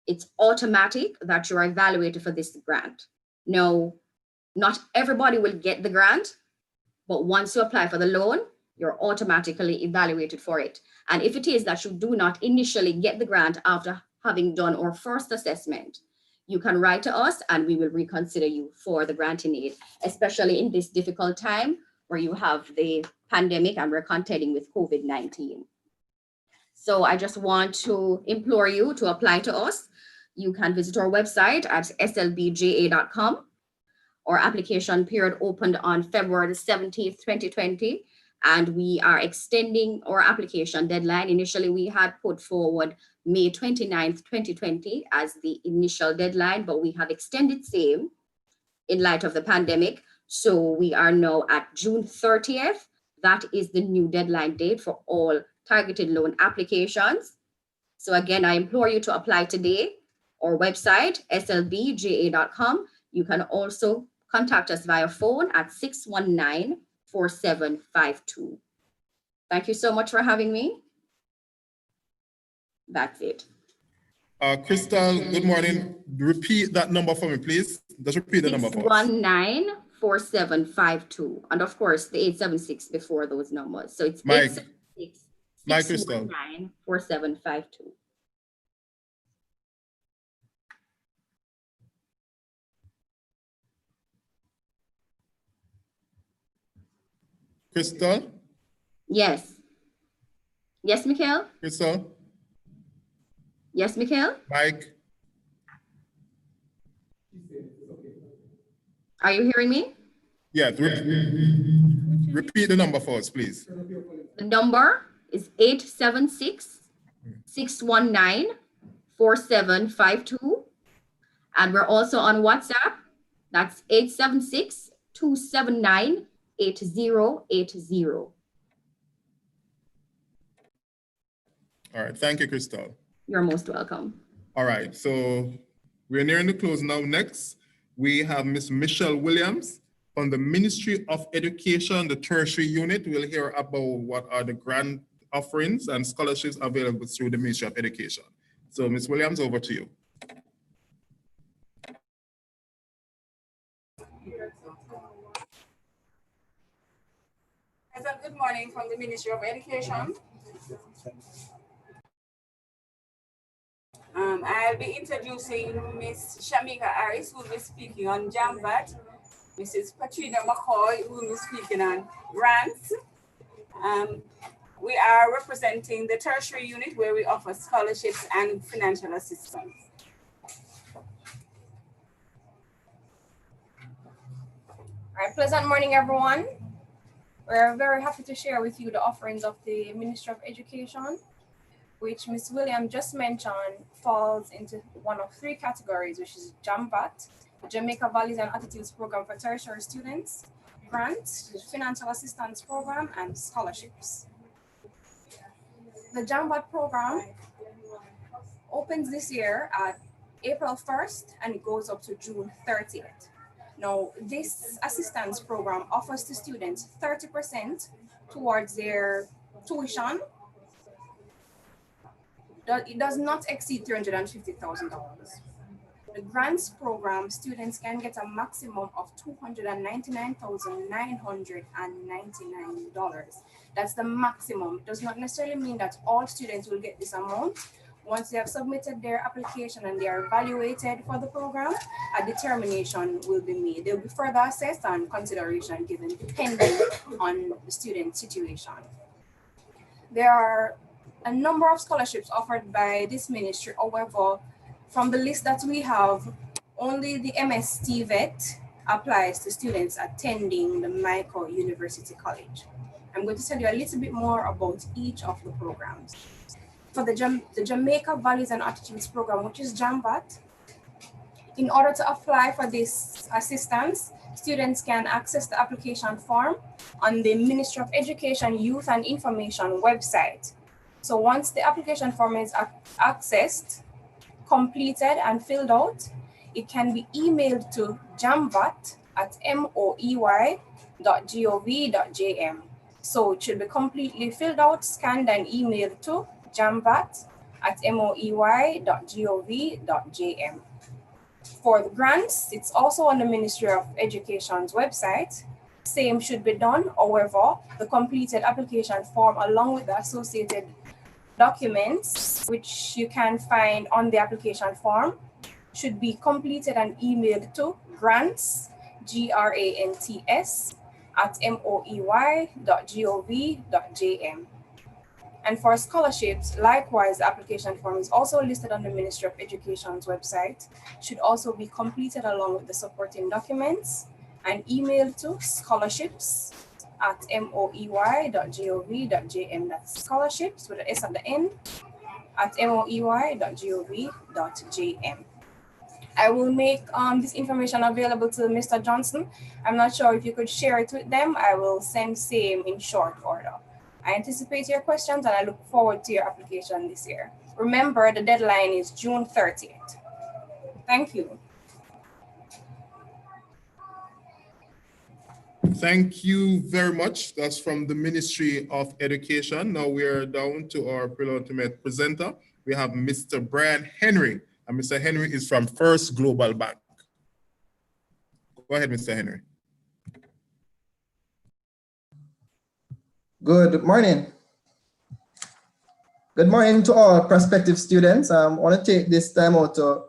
it's automatic that you are evaluated for this grant. Now, not everybody will get the grant, but once you apply for the loan, you're automatically evaluated for it. And if it is that you do not initially get the grant after having done our first assessment, you can write to us and we will reconsider you for the granting aid, especially in this difficult time where you have the pandemic and we're contending with COVID-19. So I just want to implore you to apply to us. You can visit our website at slbja.com. Our application period opened on February 17th, 2020, and we are extending our application deadline. Initially, we had put forward May 29th, 2020 as the initial deadline, but we have extended same in light of the pandemic. So we are now at June 30th. That is the new deadline date for all targeted loan applications. So again, I implore you to apply today. Our website, slbja.com. You can also contact us via phone at 619-4752. Thank you so much for having me. That's it. Crystal, good morning. Repeat that number for me, please. Just repeat the number for us. 619-4752. And of course, the 876 before those numbers. So it's 876-619-4752. Crystal? Yes. Yes, Mikhail? Crystal? Yes, Mikhail? Mike? Are you hearing me? Yeah, repeat the number for us, please. The number is 876-619-4752. And we're also on WhatsApp. That's 876-279-8080. All right, thank you, Crystal. You're most welcome. All right, so we're nearing the close now. Next, we have Ms. Michelle Williams from the Ministry of Education, the tertiary unit. We'll hear about what are the grant offerings and scholarships available through the Ministry of Education. So Ms. Williams, over to you. Good morning from the Ministry of Education. I'll be introducing Ms. Shamika Harris, who will be speaking on JAMVAT, Mrs. Patrina McCoy, who will be speaking on grants. We are representing the tertiary unit where we offer scholarships and financial assistance. All right, pleasant morning, everyone. We're very happy to share with you the offerings of the Ministry of Education, which Ms. Williams just mentioned falls into one of three categories, which is JAMVAT, the Jamaica Values and Attitudes Program for tertiary students, grants, the financial assistance program, and scholarships. The JAMVAT program opens this year at April 1st and it goes up to June 30th. Now, this assistance program offers to students 30% towards their tuition. It does not exceed $350,000. The grants program, students can get a maximum of $299,999. That's the maximum. It does not necessarily mean that all students will get this amount. Once they have submitted their application and they are evaluated for the program, a determination will be made. They'll be further assessed and consideration given depending on the student situation. There are a number of scholarships offered by this ministry. However, from the list that we have, only the MST vet applies to students attending the Mico University College. I'm going to tell you a little bit more about each of the programs. For the Jamaica Values and Attitudes Program, which is JAMVAT, in order to apply for this assistance, students can access the application form on the Ministry of Education, Youth and Information website. So once the application form is accessed, completed and filled out, it can be emailed to jamvat@moey.gov.jm. So it should be completely filled out, scanned and emailed to jamvat@moey.gov.jm. For the grants, it's also on the Ministry of Education's website. Same should be done. However, the completed application form along with the associated documents, which you can find on the application form, should be completed and emailed to grants, GRANTS, @moey.gov.jm. And for scholarships, likewise, the application form is also listed on the Ministry of Education's website, should also be completed along with the supporting documents and emailed to scholarships@moey.gov.jm. That's scholarships with an S at the end @moey.gov.jm. I will make this information available to Mr. Johnson. I'm not sure if you could share it with them. I will send same in short order. I anticipate your questions and I look forward to your application this year. Remember, the deadline is June 30th. Thank you. Thank you very much. That's from the Ministry of Education. Now we are down to our penultimate presenter. We have Mr. Brian Henry, and Mr. Henry is from First Global Bank. Go ahead, Mr. Henry. Good morning. Good morning to all prospective students. I want to take this time out to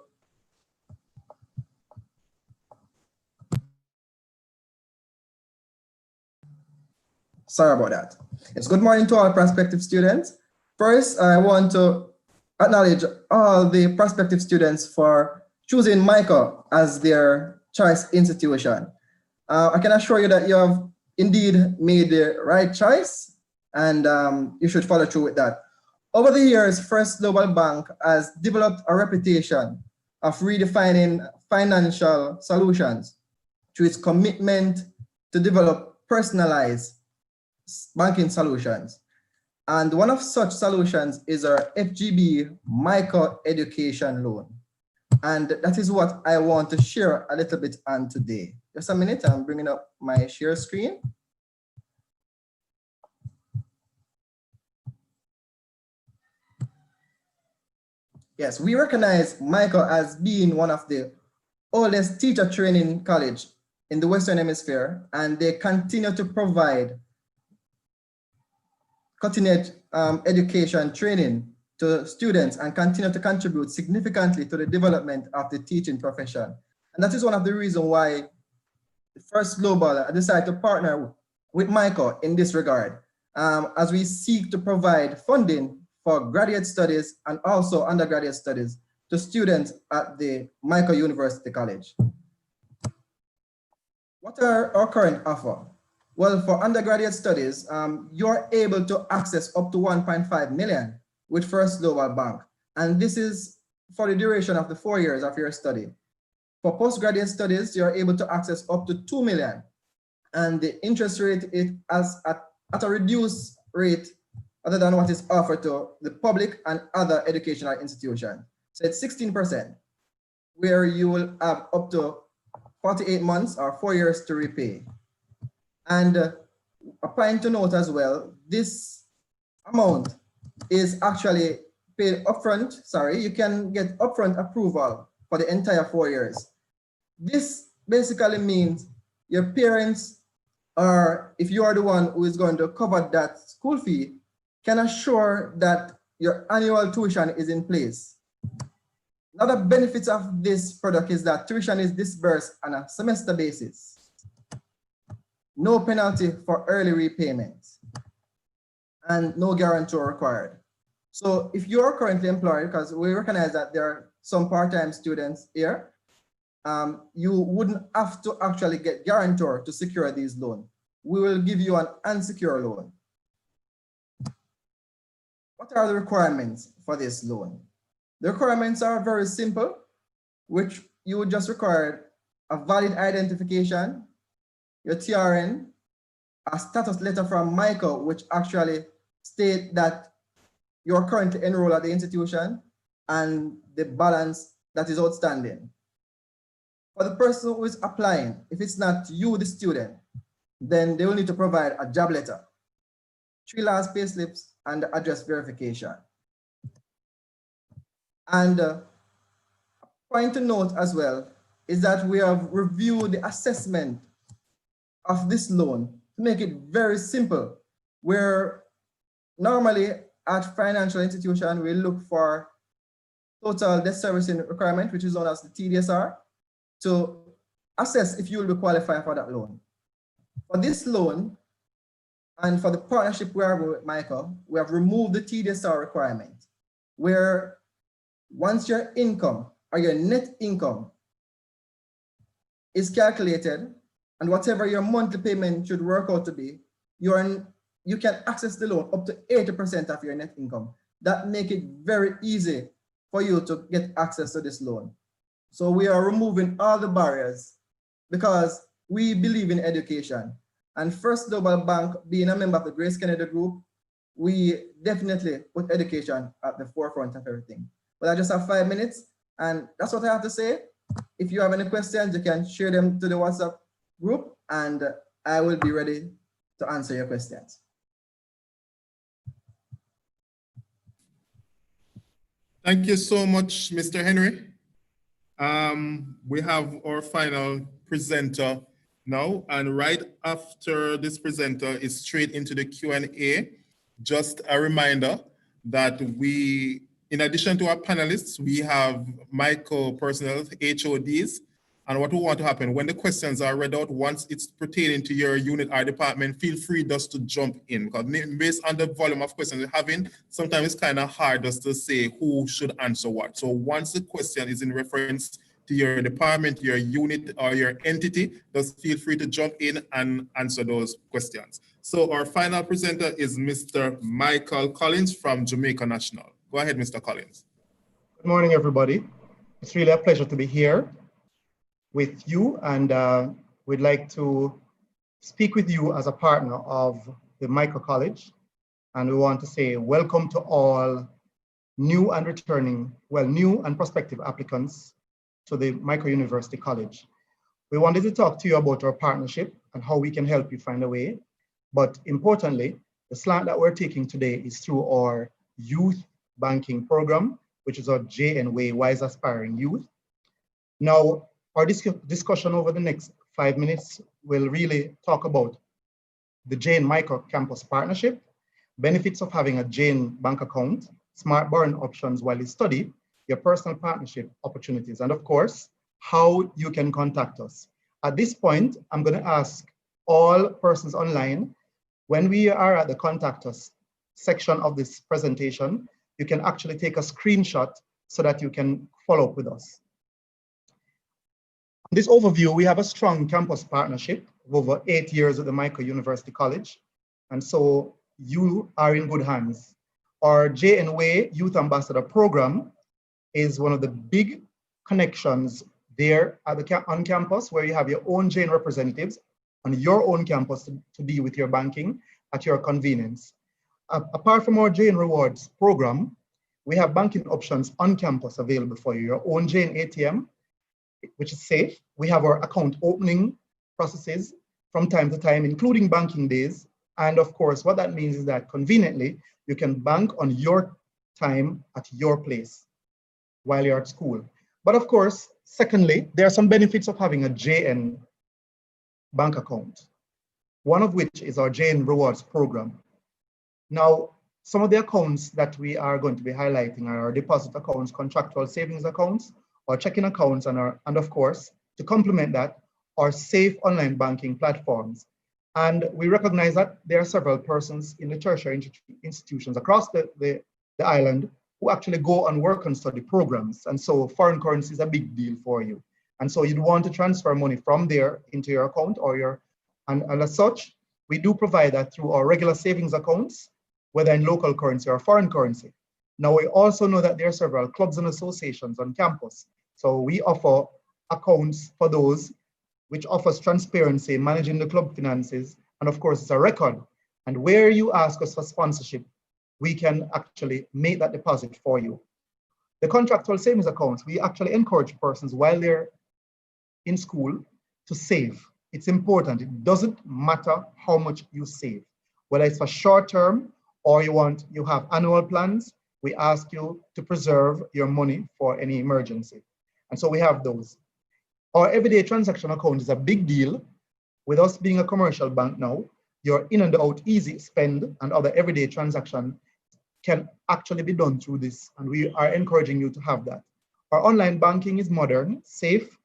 Sorry about that. It's good morning to all prospective students. First, I want to acknowledge all the prospective students for choosing Mico as their choice institution. I can assure you that you have indeed made the right choice, and you should follow through with that. Over the years, First Global Bank has developed a reputation of redefining financial solutions through its commitment to develop personalized banking solutions. And one of such solutions is our FGB Mico education loan. And that is what I want to share a little bit on today. Just a minute, I'm bringing up my share screen. Yes, we recognize Mico as being one of the oldest teacher training college in the Western Hemisphere, and they continue to provide cutting-edge education training to students and continue to contribute significantly to the development of the teaching profession. And that is one of the reasons why First Global decided to partner with Mico in this regard, as we seek to provide funding for graduate studies and also undergraduate studies to students at the Mico University College. What are our current offer? Well, for undergraduate studies, you're able to access up to 1.5 million with First Global Bank. And this is for the duration of the 4 years of your study. For postgraduate studies, you're able to access up to 2 million. And the interest rate is at a reduced rate other than what is offered to the public and other educational institutions. So it's 16%, where you will have up to 48 months or 4 years to repay. And a point to note as well, this amount is actually paid upfront. Sorry, you can get upfront approval for the entire 4 years. This basically means your parents, or if you are the one who is going to cover that school fee, can assure that your annual tuition is in place. Another benefit of this product is that tuition is disbursed on a semester basis. No penalty for early repayment, and no guarantor required. So if you're currently employed, because we recognize that there are some part-time students here, you wouldn't have to actually get guarantor to secure these loans. We will give you an unsecured loan. What are the requirements for this loan? The requirements are very simple, which you would just require a valid identification, your TRN, a status letter from Mico, which actually state that you're currently enrolled at the institution, and the balance that is outstanding. For the person who is applying, if it's not you, the student, then they will need to provide a job letter, 3 last pay slips, and address verification. And a point to note as well is that we have reviewed the assessment of this loan to make it very simple, where normally at financial institution, we look for total debt servicing requirement, which is known as the TDSR, to assess if you will be qualified for that loan. For this loan, and for the partnership we have with Mico, we have removed the TDSR requirement, where once your income or your net income is calculated, and whatever your monthly payment should work out to be, you can access the loan up to 80% of your net income. That makes it very easy for you to get access to this loan. So we are removing all the barriers because we believe in education. And First Global Bank, being a member of the Grace Kennedy Group, we definitely put education at the forefront of everything. But I just have 5 minutes, and that's what I have to say. If you have any questions, you can share them to the WhatsApp group, and I will be ready to answer your questions. Thank you so much, Mr. Henry. We have our final presenter now, and right after this presenter is straight into the Q&A. Just a reminder that we, in addition to our panelists, we have Mico personnel, HODs, And what we want to happen, when the questions are read out, once it's pertaining to your unit or department, feel free just to jump in. Because based on the volume of questions you're having, sometimes it's kind of hard just to say who should answer what. So once the question is in reference to your department, your unit, or your entity, just feel free to jump in and answer those questions. So our final presenter is Mr. Michael Collins from Jamaica National. Go ahead, Mr. Collins. Good morning, everybody. It's really a pleasure to be here with you, and we'd like to speak with you as a partner of the Mico College. And we want to say welcome to all new and returning, new and prospective applicants to the Mico University College. We wanted to talk to you about our partnership and how we can help you find a way. But importantly, the slant that we're taking today is through our youth banking program, which is our JNWay Wise Aspiring Youth. Now, our discussion over the next 5 minutes will really talk about the Jane Mico Campus Partnership, benefits of having a Jane bank account, smart borrowing options while you study, your personal partnership opportunities, and of course, how you can contact us. At this point, I'm going to ask all persons online, when we are at the contact us section of this presentation, you can actually take a screenshot so that you can follow up with us. In this overview, we have a strong campus partnership of over 8 years with the Mico University College, and so you are in good hands. Our JNWay Youth Ambassador Program is one of the big connections there at on campus, where you have your own JN representatives on your own campus to deal with your banking at your convenience. Apart from our JN Rewards program, we have banking options on campus available for you. Your own JN ATM, which is safe. We have our account opening processes from time to time, including banking days. And of course, what that means is that conveniently, you can bank on your time at your place while you're at school. But of course, secondly, there are some benefits of having a JN bank account, one of which is our JN Rewards program. Now, some of the accounts that we are going to be highlighting are our deposit accounts, contractual savings accounts, our checking accounts, and of course, to complement that, our safe online banking platforms. And we recognize that there are several persons in the tertiary institutions across the island who actually go and work and study programs. And so foreign currency is a big deal for you. And so you'd want to transfer money from there into your account and as such, we do provide that through our regular savings accounts, whether in local currency or foreign currency. Now, we also know that there are several clubs and associations on campus. So we offer accounts for those, which offers transparency, managing the club finances, and of course, it's a record. And where you ask us for sponsorship, we can actually make that deposit for you. The contractual savings accounts, we actually encourage persons while they're in school to save. It's important. It doesn't matter how much you save, whether it's for short term or you have annual plans, we ask you to preserve your money for any emergency. And so we have those. Our everyday transaction account is a big deal. With us being a commercial bank now, your in and out easy spend and other everyday transaction can actually be done through this, and we are encouraging you to have that. Our online banking is modern, safe,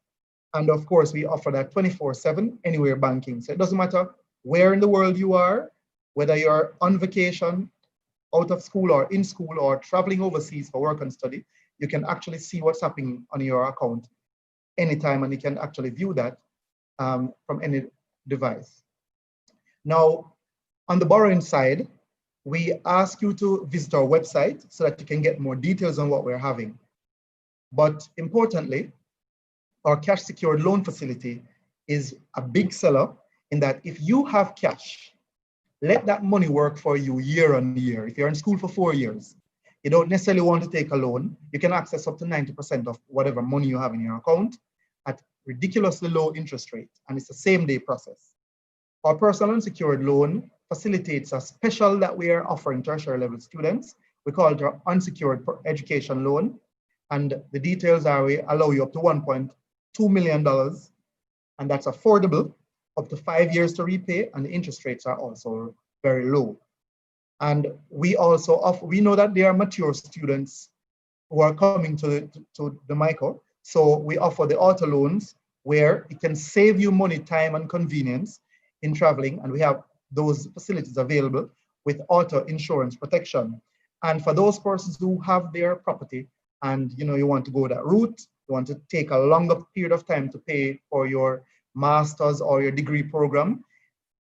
and of course we offer that 24/7 anywhere banking. So it doesn't matter where in the world you are, whether you're on vacation, out of school or in school or traveling overseas for work and study, you can actually see what's happening on your account anytime, and you can actually view that from any device. Now, on the borrowing side, we ask you to visit our website so that you can get more details on what we're having. But importantly, our cash secured loan facility is a big seller in that if you have cash, let that money work for you year on year. If you're in school for 4 years, you don't necessarily want to take a loan, you can access up to 90% of whatever money you have in your account at ridiculously low interest rate, and it's a same-day process. Our personal unsecured loan facilitates a special that we are offering tertiary level students. We call it our unsecured education loan, and the details are we allow you up to $1.2 million, and that's affordable, up to 5 years to repay, and the interest rates are also very low. And we also offer, we know that there are mature students who are coming to the Mico, so we offer the auto loans where it can save you money, time, and convenience in traveling. And we have those facilities available with auto insurance protection. And for those persons who have their property and you want to go that route, you want to take a longer period of time to pay for your master's or your degree program,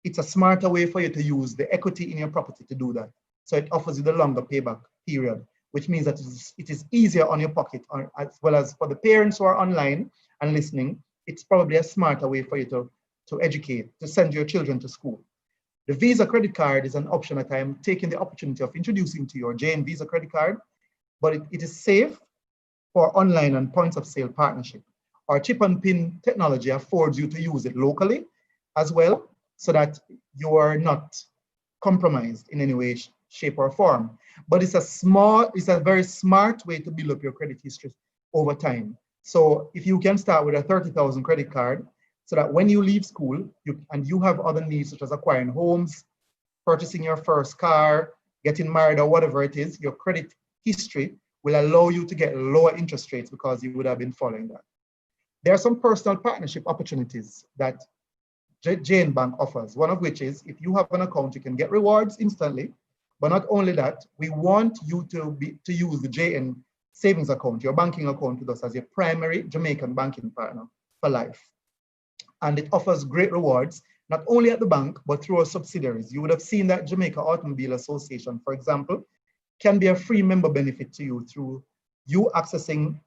it's a smarter way for you to use the equity in your property to do that. So it offers you the longer payback period, which means that it is easier on your pocket, as well as for the parents who are online and listening. It's probably a smarter way for you to educate, to send your children to school. The Visa credit card is an option that I'm taking the opportunity of introducing to your Jane Visa credit card, but it is safe for online and points of sale partnership. Our chip and pin technology affords you to use it locally as well, so that you are not compromised in any way, shape, or form. But it's a very smart way to build up your credit history over time. So if you can start with a 30,000 credit card, so that when you leave school and you have other needs such as acquiring homes, purchasing your first car, getting married, or whatever it is, your credit history will allow you to get lower interest rates because you would have been following that. There are some personal partnership opportunities that Jane Bank offers, one of which is if you have an account, you can get rewards instantly. But not only that, we want you to use the JN savings account, your banking account with us, as your primary Jamaican banking partner for life. And it offers great rewards, not only at the bank, but through our subsidiaries. You would have seen that Jamaica Automobile Association, for example, can be a free member benefit to you through you accessing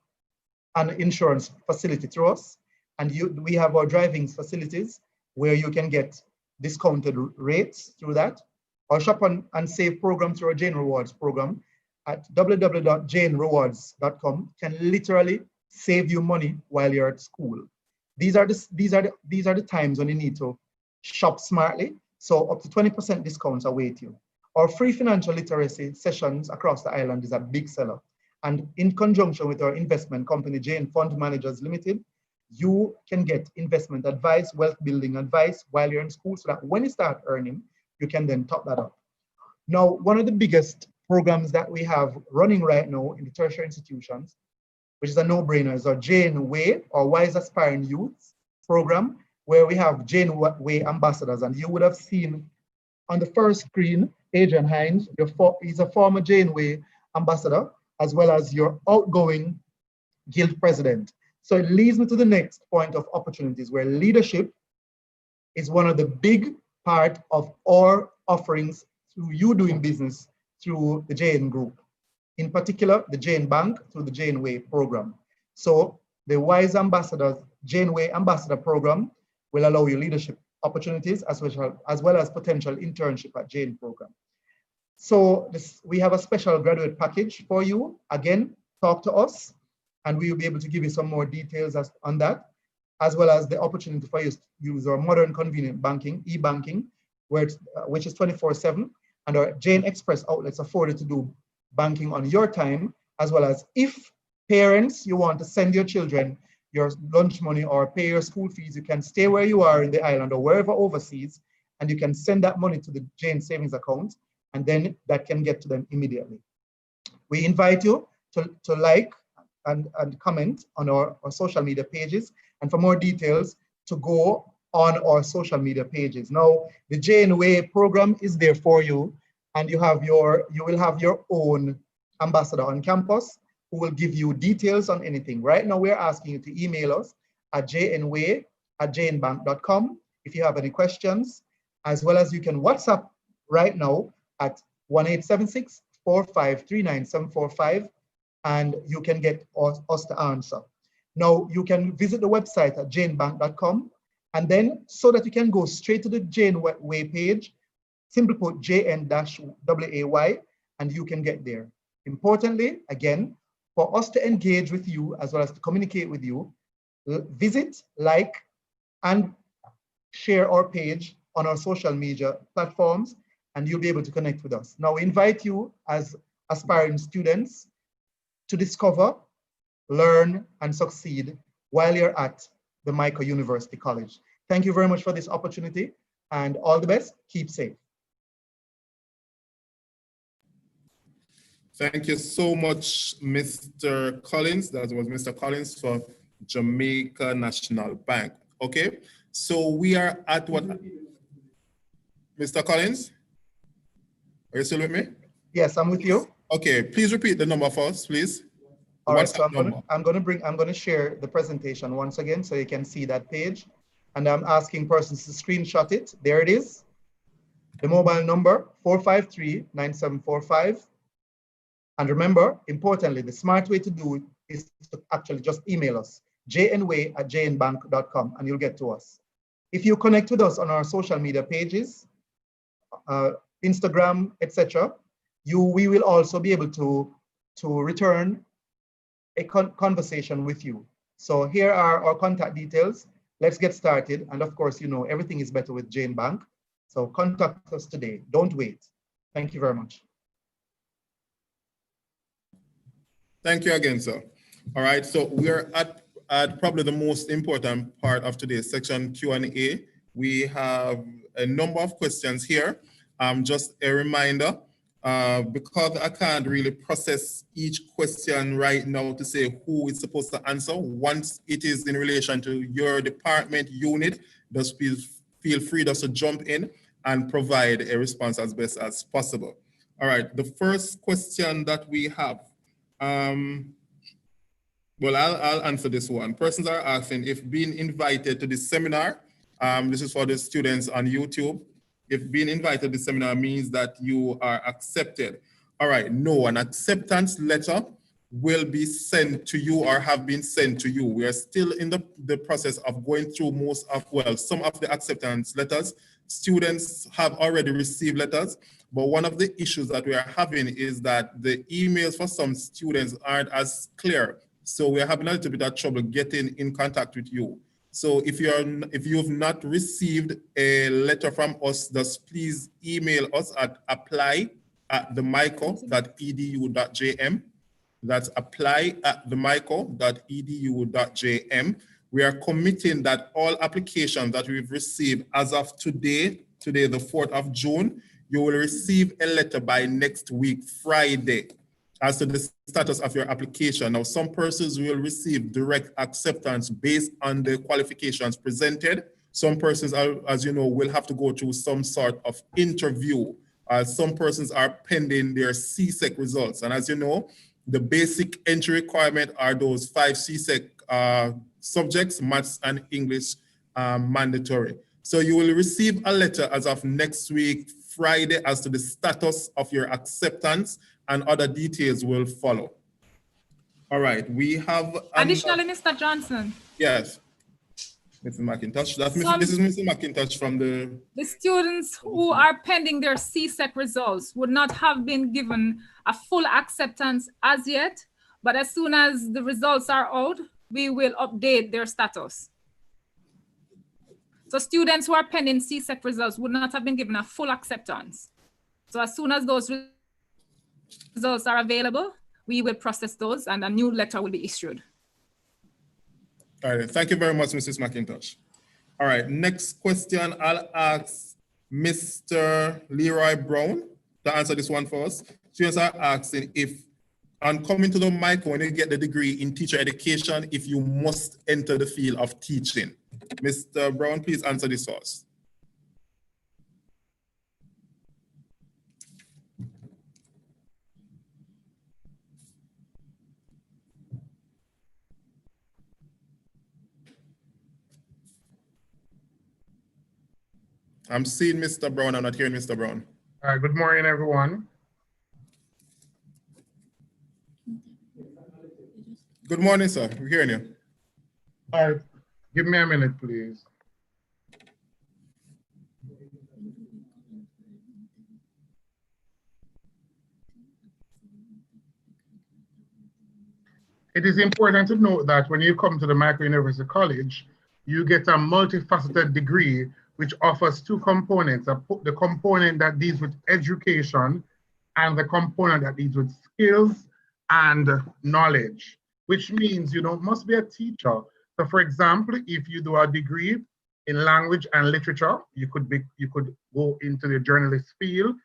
an insurance facility through us. And we have our driving facilities where you can get discounted rates through that. Our shop and save program through our Jane Rewards program at www.janerewards.com can literally save you money while you're at school. These are the times when you need to shop smartly. So up to 20% discounts await you. Our free financial literacy sessions across the island is a big seller. And in conjunction with our investment company, Jane Fund Managers Limited, you can get investment advice, wealth building advice while you're in school, so that when you start earning, you can then top that up. Now, one of the biggest programs that we have running right now in the tertiary institutions, which is a no-brainer, is our Jane Way, or Wise Aspiring Youth program, where we have Jane Way ambassadors. And you would have seen on the first screen, Adrian Hines, he's a former Jane Way ambassador, as well as your outgoing guild president. So it leads me to the next point of opportunities, where leadership is one of the big part of our offerings through you doing business through the Jane Group. In particular, the Jane Bank through the Jane Way program. So the Wise Ambassadors, Jane Way Ambassador program will allow you leadership opportunities as well as potential internship at Jane program. So we have a special graduate package for you. Again, talk to us and we will be able to give you some more details on that, as well as the opportunity for you to use our modern convenient banking, e-banking, which is 24/7, and our Jane Express outlets afford you to do banking on your time, as well as if parents, you want to send your children your lunch money or pay your school fees, you can stay where you are in the island or wherever overseas, and you can send that money to the Jane savings account, and then that can get to them immediately. We invite you to like and comment on our social media pages, and for more details, to go on our social media pages. Now, the Jane Way program is there for you, and you will have your own ambassador on campus who will give you details on anything. Right now, we're asking you to email us at jnway@janebank.com if you have any questions, as well as you can WhatsApp right now at 1-876-453-9745, and you can get us to answer. Now, you can visit the website at janebank.com, and then so that you can go straight to the Jane Way page, simply put JN-WAY, and you can get there. Importantly, again, for us to engage with you as well as to communicate with you, visit, like, and share our page on our social media platforms, and you'll be able to connect with us. Now, we invite you as aspiring students to discover, learn, and succeed while you're at the Mico University College. Thank you very much for this opportunity, and all the best. Keep safe. Thank you so much, Mr. Collins. That was Mr. Collins for Jamaica National Bank. Okay, so we are at what? Mr. Collins, are you still with me? Yes, I'm with you. Okay, please repeat the number for us, please. All right, so I'm gonna share the presentation once again so you can see that page. And I'm asking persons to screenshot it. There it is. The mobile number 453-9745. And remember, importantly, the smart way to do it is to actually just email us, jnway@jnbank.com, and you'll get to us. If you connect with us on our social media pages, Instagram, etc., we will also be able to return a conversation with you. So here are our contact details. Let's get started. And of course, you know, everything is better with Jane Bank. So contact us today. Don't wait. Thank you very much. Thank you again, sir. All right, so we're at probably the most important part of today's section, Q&A. We have a number of questions here. Just a reminder, because I can't really process each question right now to say who is supposed to answer. Once it is in relation to your department unit, just feel free to jump in and provide a response as best as possible. All right, the first question that we have, well, I'll answer this one. Persons are asking if being invited to this seminar, this is for the students on YouTube, if being invited to the seminar means that you are accepted. All right, no, an acceptance letter will be sent to you or have been sent to you. We are still in the process of going through some of the acceptance letters. Students have already received letters, but one of the issues that we are having is that the emails for some students aren't as clear. So we're having a little bit of trouble getting in contact with you. So if you've not received a letter from us, just please email us at apply@themico.edu.jm. That's apply@themico.edu.jm. We are committing that all applications that we've received as of today, the 4th of June, you will receive a letter by next week, Friday, as to the status of your application. Now, some persons will receive direct acceptance based on the qualifications presented. Some persons, as you know, will have to go through some sort of interview. Some persons are pending their CSEC results. And as you know, the basic entry requirement are those 5 CSEC subjects, maths and English mandatory. So you will receive a letter as of next week, Friday, as to the status of your acceptance, and other details will follow. All right, we have... Additionally, Mr. Johnson. Yes, Mr. McIntosh. This is Mr. McIntosh from the... The students who are pending their CSEC results would not have been given a full acceptance as yet, but as soon as the results are out, we will update their status. So students who are pending CSEC results would not have been given a full acceptance. So as soon as those results are available, we will process those and a new letter will be issued. All right, thank you very much, Mrs. McIntosh. All right, next question, I'll ask Mr. Leroy Brown to answer this one for us. Students are asking if, on coming to the Mico, when you get the degree in teacher education, if you must enter the field of teaching. Mr. Brown, please answer this for us. I'm seeing Mr. Brown, I'm not hearing Mr. Brown. All right, good morning, everyone. Good morning, sir. We're hearing you. All right, give me a minute, please. It is important to note that when you come to the Mico University College, you get a multifaceted degree which offers 2 components, the component that deals with education and the component that deals with skills and knowledge, which means you must be a teacher. So for example, if you do a degree in language and literature, you could go into the journalist field.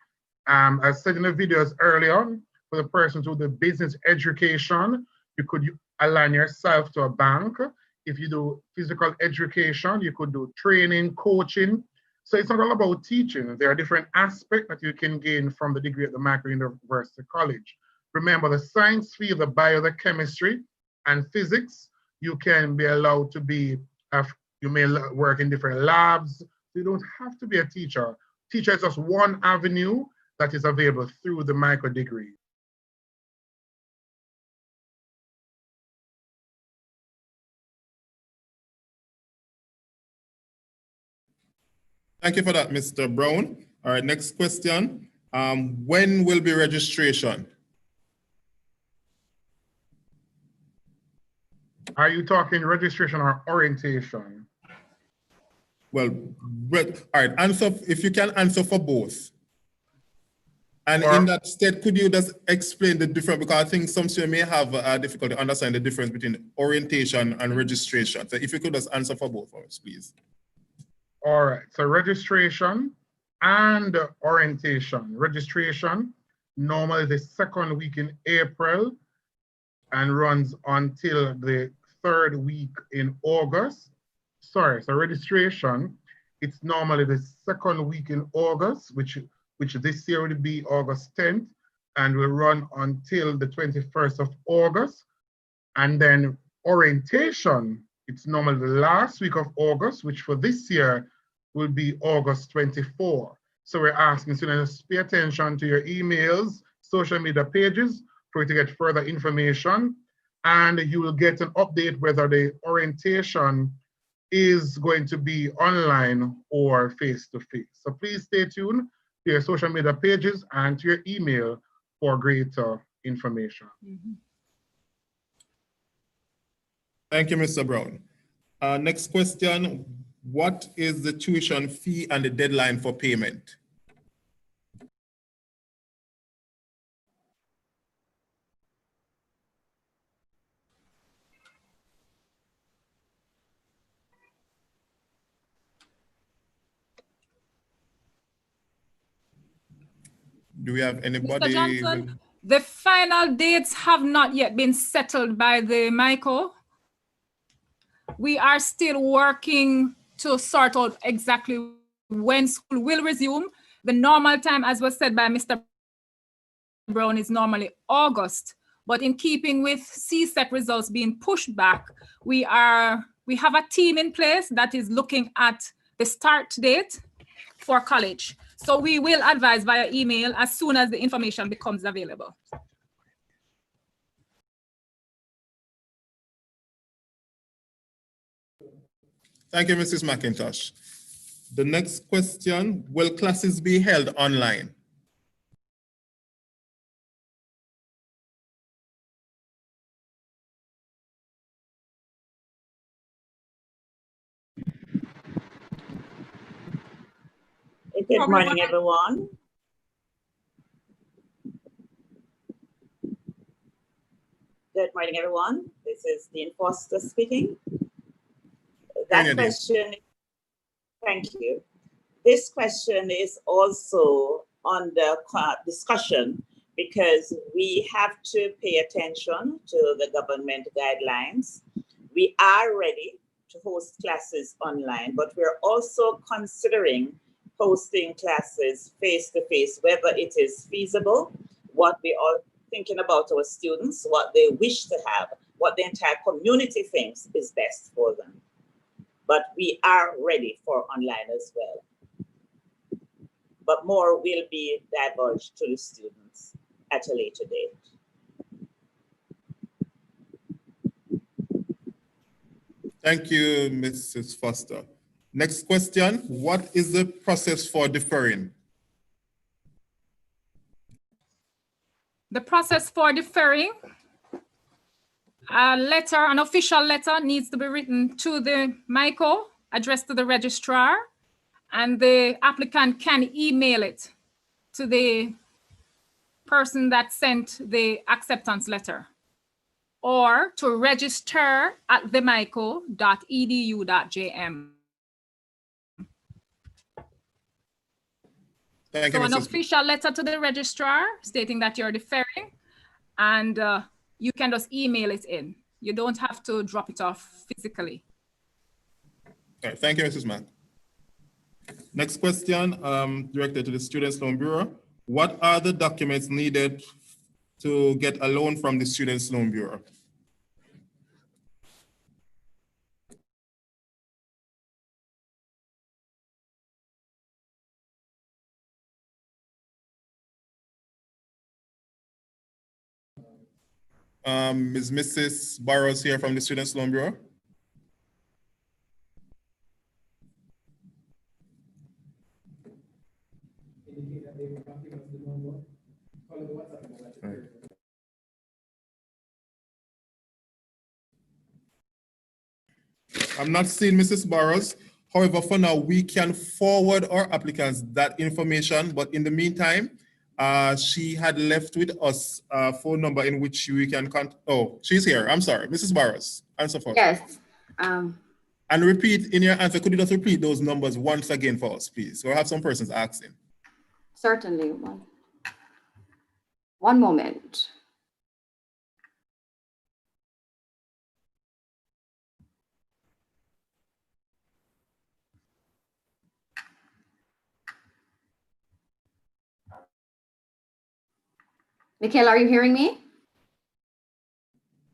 As said in the videos earlier, for the persons who do business education, you could align yourself to a bank. If you do physical education, you could do training, coaching. So it's not all about teaching. There are different aspects that you can gain from the degree at the Mico University College. Remember, the science field, the bio, the chemistry, and physics, you can be allowed to be, you may work in different labs. You don't have to be a teacher. Teacher is just one avenue that is available through the Mico degree. Thank you for that, Mr. Brown. All right, next question. When will be registration? Are you talking registration or orientation? Well, all right, answer if you can answer for both. And in that state, could you just explain the difference? Because I think some students may have difficulty understanding the difference between orientation and registration. So if you could just answer for both of us, please. All right, so registration and orientation. Registration, normally the second week in April and runs until the third week in August. Sorry, so registration, it's normally the second week in August, which this year will be August 10th, and will run until the 21st of August. And then orientation, it's normally the last week of August, which for this year will be August 24. So we're asking students to pay attention to your emails, social media pages for you to get further information. And you will get an update whether the orientation is going to be online or face-to-face. So please stay tuned to your social media pages and to your email for greater information. Thank you, Mr. Brown. Next question. What is the tuition fee and the deadline for payment? Do we have anybody? Mr. Johnson, the final dates have not yet been settled by the Mico. We are still working to sort out exactly when school will resume. The normal time, as was said by Mr. Brown, is normally August. But in keeping with CSET results being pushed back, we have a team in place that is looking at the start date for college. So we will advise via email as soon as the information becomes available. Thank you, Mrs. McIntosh. The next question, will classes be held online? Good morning, everyone. Good morning, everyone. This is Dean Foster speaking. That question, thank you. This question is also under discussion because we have to pay attention to the government guidelines. We are ready to host classes online, but we're also considering hosting classes face-to-face, whether it is feasible, what we are thinking about our students, what they wish to have, what the entire community thinks is best for them. But we are ready for online as well. But more will be divulged to the students at a later date. Thank you, Mrs. Foster. Next question, what is the process for deferring? The process for deferring, an official letter needs to be written to the Mico, addressed to the registrar, and the applicant can email it to the person that sent the acceptance letter, or to register at themico.edu.jm. Thank you, So an Mrs. official letter to the registrar stating that you're deferring, and you can just email it in. You don't have to drop it off physically. All right, thank you, Mrs. Mack. Next question, directed to the Students' Loan Bureau. What are the documents needed to get a loan from the Students' Loan Bureau? Is Mrs. Barrows here from the Students' Loan Bureau? I'm not seeing Mrs. Barrows. However, for now, we can forward our applicants that information, but in the meantime, she had left with us a phone number in which we can contact. Oh, she's here. I'm sorry, Mrs. Barrows. Answer first. Yes. And repeat in your answer, could you just repeat those numbers once again for us, please? We'll have some persons asking. Certainly. One moment. Mikhail, are you hearing me?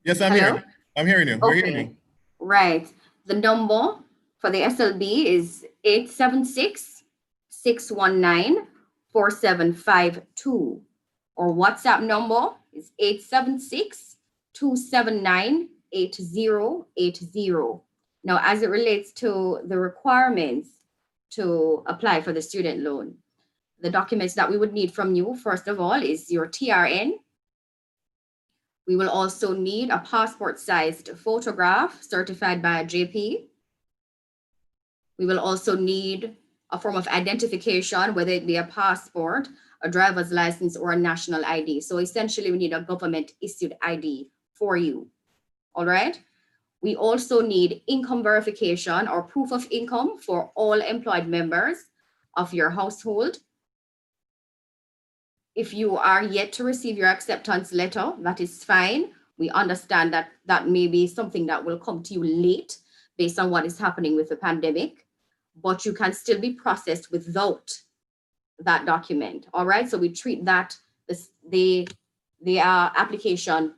Yes, I'm hearing you. I'm hearing you. We're hearing you. Right. The number for the SLB is 876-619-4752. Or WhatsApp number is 876-279-8080. Now, as it relates to the requirements to apply for the student loan, the documents that we would need from you, first of all, is your TRN. We will also need a passport-sized photograph certified by a JP. We will also need a form of identification, whether it be a passport, a driver's license, or a national ID. So essentially, we need a government-issued ID for you, all right? We also need income verification or proof of income for all employed members of your household. If you are yet to receive your acceptance letter, that is fine. We understand that that may be something that will come to you late based on what is happening with the pandemic, but you can still be processed without that document. All right, so we treat that, the application,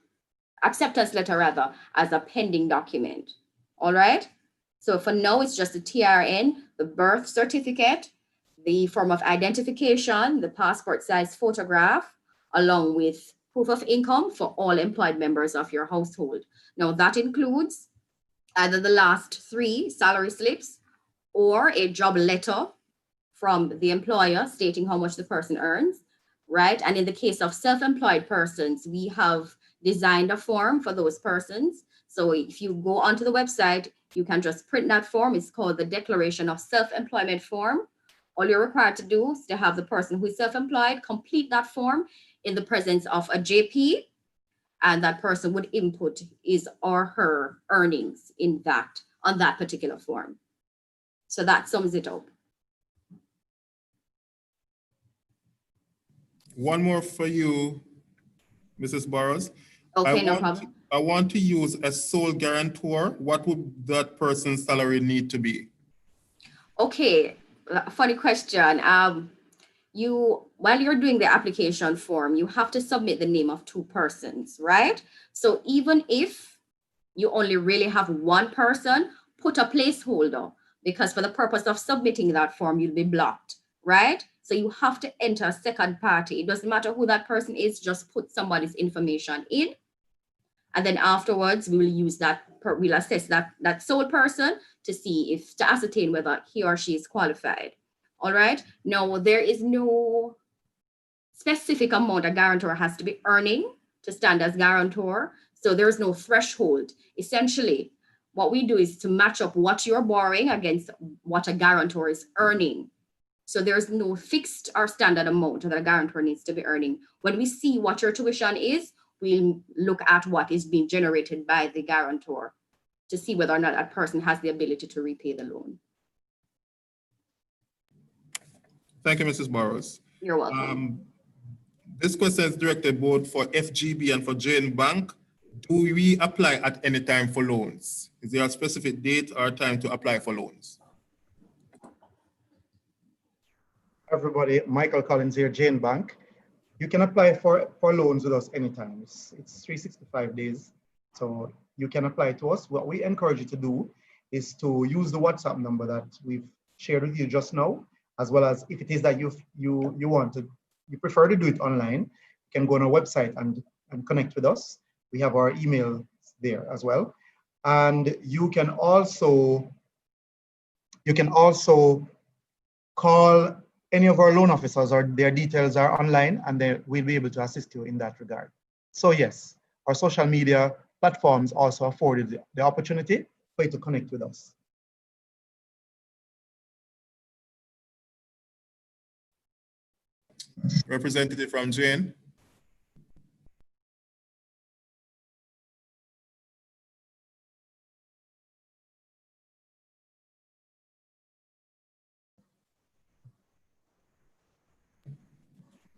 acceptance letter rather, as a pending document. All right, so for now, it's just the TRN, the birth certificate, the form of identification, the passport size photograph, along with proof of income for all employed members of your household. Now that includes either the last 3 salary slips or a job letter from the employer stating how much the person earns, right? And in the case of self-employed persons, we have designed a form for those persons. So if you go onto the website, you can just print that form. It's called the Declaration of Self-Employment Form. All you're required to do is to have the person who is self-employed complete that form in the presence of a JP, and that person would input his or her earnings in that, on that particular form. So that sums it up. One more for you, Mrs. Barrows. Okay, no problem. I want to use a sole guarantor. What would that person's salary need to be? Okay, funny question. While you're doing the application form, you have to submit the name of 2 persons, right? So even if you only really have 1 person, put a placeholder, because for the purpose of submitting that form, you'll be blocked, right? So you have to enter a second party. It doesn't matter who that person is, just put somebody's information in. And then afterwards, we will use that, we'll assess that sole person to ascertain whether he or she is qualified. All right. Now, there is no specific amount a guarantor has to be earning to stand as guarantor. So there is no threshold. Essentially, what we do is to match up what you're borrowing against what a guarantor is earning. So there's no fixed or standard amount that a guarantor needs to be earning. When we see what your tuition is, we'll look at what is being generated by the guarantor to see whether or not that person has the ability to repay the loan. Thank you, Mrs. Barrows. You're welcome. This question is directed both for FGB and for Jane Bank. do we apply at any time for loans? Is there a specific date or time to apply for loans? Everybody, Michael Collins here, Jane Bank. You can apply for loans with us anytime. It's 365 days. So you can apply to us. What we encourage you to do is to use the WhatsApp number that we've shared with you just now, as well as if it is that you prefer to do it online, you can go on our website and connect with us. We have our email there as well. And you can also call any of our loan officers, or their details are online, and we'll be able to assist you in that regard. So yes, our social media platforms also afforded the opportunity for you to connect with us. Representative from Jane.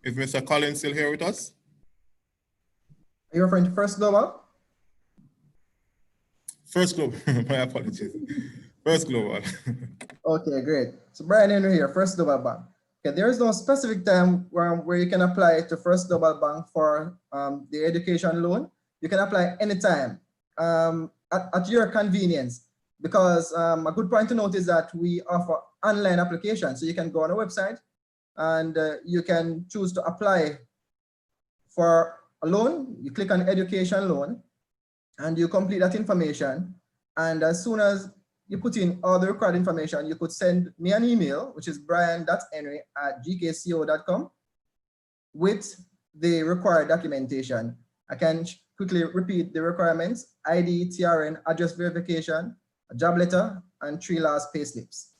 Is Mr. Collins still here with us? Are you referring to First Global? First Global, my apologies. First Global. Okay, great. So Brian Henry here, First Global Bank. Okay, there is no specific time where you can apply to First Global Bank for the education loan. You can apply anytime at your convenience, because a good point to note is that we offer online applications. So you can go on our website and you can choose to apply for a loan. You click on education loan and you complete that information. And as soon as you put in all the required information, you could send me an email, which is brian.henry@gkco.com, with the required documentation. I can quickly repeat the requirements: ID, TRN, address verification, a job letter, and 3 last pay slips.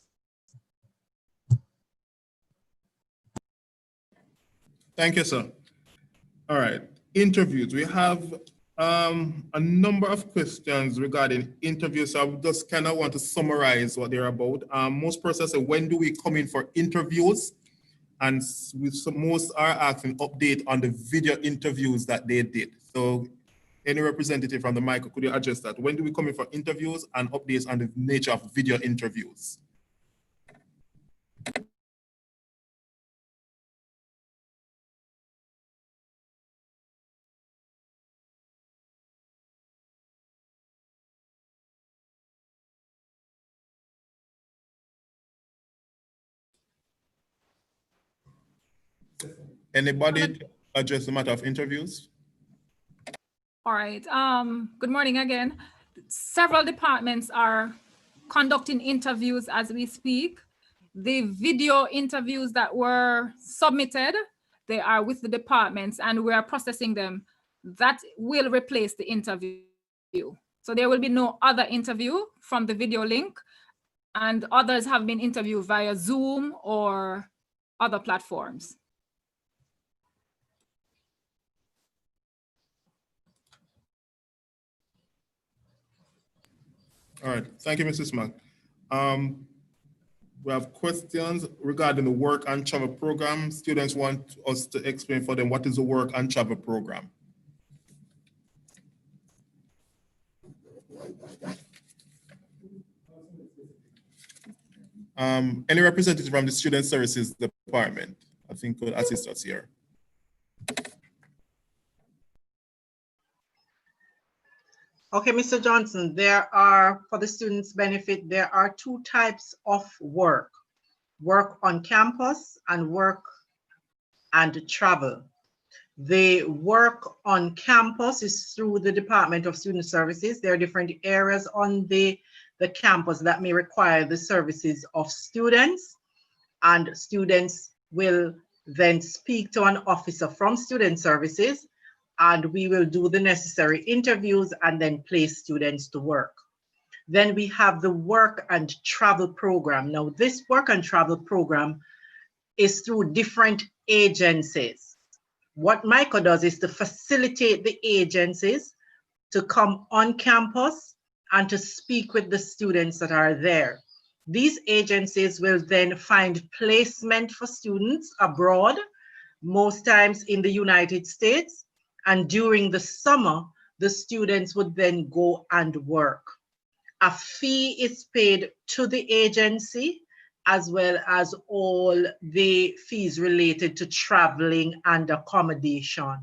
Thank you, sir. All right, interviews. We have a number of questions regarding interviews. So I just kind of want to summarize what they're about. Most persons say, when do we come in for interviews? And most are asking update on the video interviews that they did. So any representative from the Mico, could you address that? When do we come in for interviews and updates on the nature of video interviews? Anybody address the matter of interviews? All right. Good morning again. Several departments are conducting interviews as we speak. The video interviews that were submitted, they are with the departments and we are processing them. That will replace the interview. So there will be no other interview from the video link, and others have been interviewed via Zoom or other platforms. All right, thank you, Mrs. Mack. We have questions regarding the work and travel program. Students want us to explain for them what is the work and travel program. Any representative from the Student Services Department, I think, could assist us here. Okay, Mr. Johnson, there are, for the students' benefit, there are 2 types of work: work on campus and work and travel. The work on campus is through the Department of Student Services. There are different areas on the campus that may require the services of students, and students will then speak to an officer from Student Services, and we will do the necessary interviews and then place students to work. Then we have the work and travel program. Now, this work and travel program is through different agencies. What Mico does is to facilitate the agencies to come on campus and to speak with the students that are there. These agencies will then find placement for students abroad, most times in the United States. And during the summer, the students would then go and work. A fee is paid to the agency, as well as all the fees related to traveling and accommodation.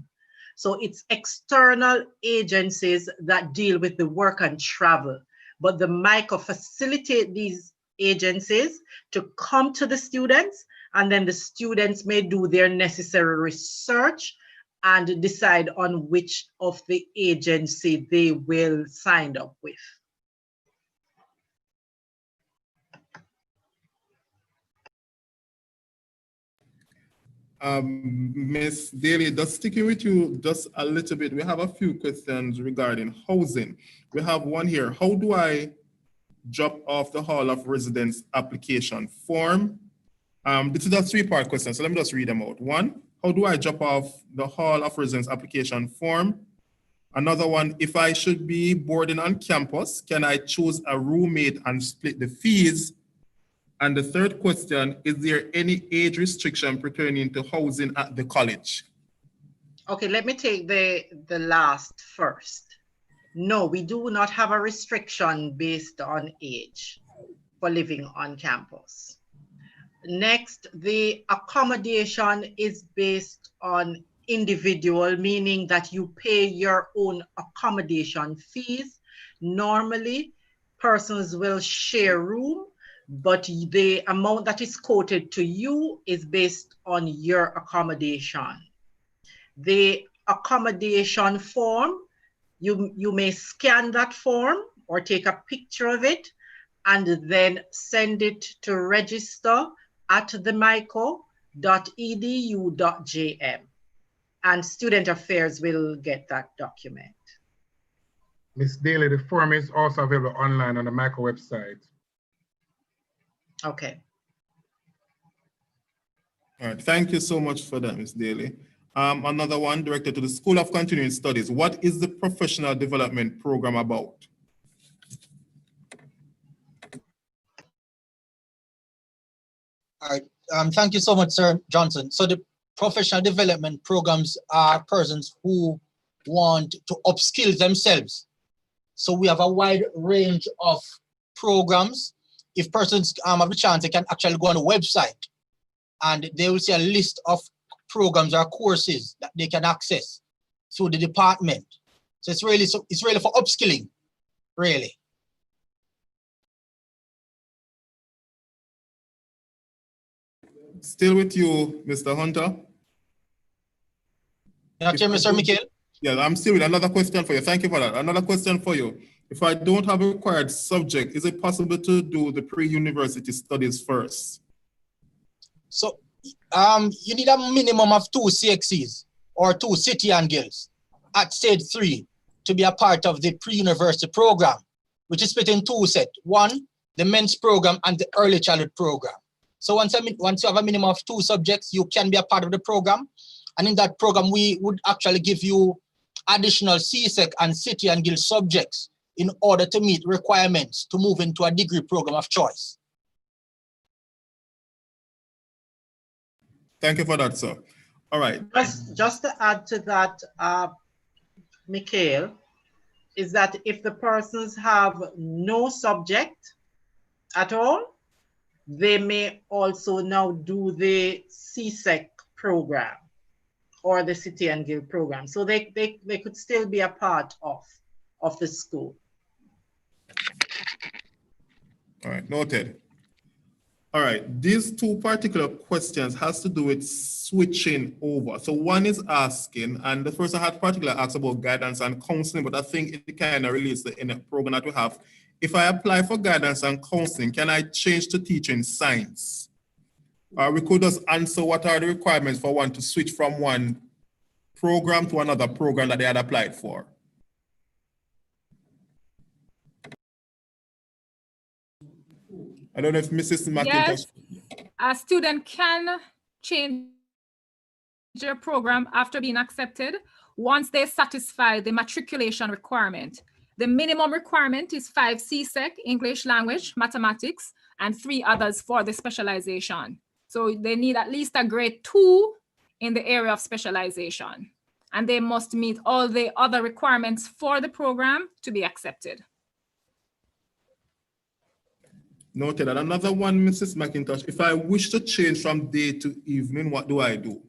So it's external agencies that deal with the work and travel, but the Mico facilitate these agencies to come to the students, and then the students may do their necessary research and decide on which of the agency they will sign up with. Ms. Daly, just sticking with you just a little bit, we have a few questions regarding housing. We have one here. How do I drop off the Hall of Residence application form? This is a three-part question, so let me just read them out. One, how do I drop off the Hall of Residence application form? Another one, if I should be boarding on campus, can I choose a roommate and split the fees? And the third question, is there any age restriction pertaining to housing at the college? Okay, let me take the last first. No, we do not have a restriction based on age for living on campus. Next, the accommodation is based on individual, meaning that you pay your own accommodation fees. Normally, persons will share room, but the amount that is quoted to you is based on your accommodation. The accommodation form, you may scan that form or take a picture of it and then send it to register at themico.edu.jm, and Student Affairs will get that document. Ms. Daly, the form is also available online on the Mico website. Okay. All right, thank you so much for that, Ms. Daly. Another one directed to the School of Continuing Studies. What is the professional development program about? All right, thank you so much, Sir Johnson. So the professional development programs are persons who want to upskill themselves. So we have a wide range of programs. If persons have the chance, they can actually go on the website and they will see a list of programs or courses that they can access through the department. So it's really for upskilling, really. Still with you, Mr. Hunter. Okay, Mr. Michael? Yeah, I'm still with another question for you. Thank you for that. Another question for you. If I don't have a required subject, is it possible to do the pre-university studies first? So you need a minimum of 2 CXCs or 2 City and Guilds at stage 3 to be a part of the pre-university program, which is split in 2 sets. One, the men's program and the early childhood program. So once you have a minimum of 2 subjects, you can be a part of the program. And in that program, we would actually give you additional CSEC and City and Guild subjects in order to meet requirements to move into a degree program of choice. Thank you for that, sir. All right. Just to add to that, Mikhail, is that if the persons have no subject at all, they may also now do the CSEC program or the City and Guild program. So they could still be a part of the school. All right, noted. All right, these 2 particular questions has to do with switching over. So one is asking, and the first I had particularly asked about guidance and counseling, but I think it kind of relates to the program that we have. If I apply for guidance and counseling, can I change to teaching science? We could just answer what are the requirements for one to switch from one program to another program that they had applied for. I don't know if Mrs. McIntosh. Yes, a student can change their program after being accepted once they satisfy the matriculation requirement. The minimum requirement is 5 CSEC, English language, mathematics, and 3 others for the specialization. So they need at least a grade 2 in the area of specialization. and they must meet all the other requirements for the program to be accepted. Noted. And another one, Mrs. McIntosh, if I wish to change from day to evening, what do I do?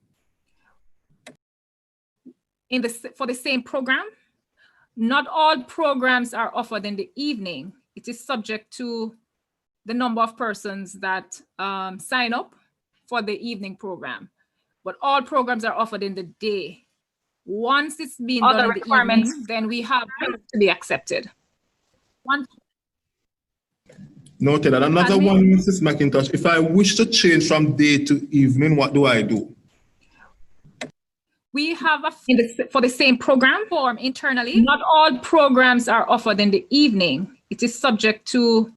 For the same program, not all programs are offered in the evening. It is subject to the number of persons that sign up for the evening program. But all programs are offered in the day. Once it's been done in the evening, then we have to be accepted. Noted. And another one, Mrs. McIntosh, if I wish to change from day to evening, what do I do? We have for the same program form internally. Not all programs are offered in the evening. It is subject to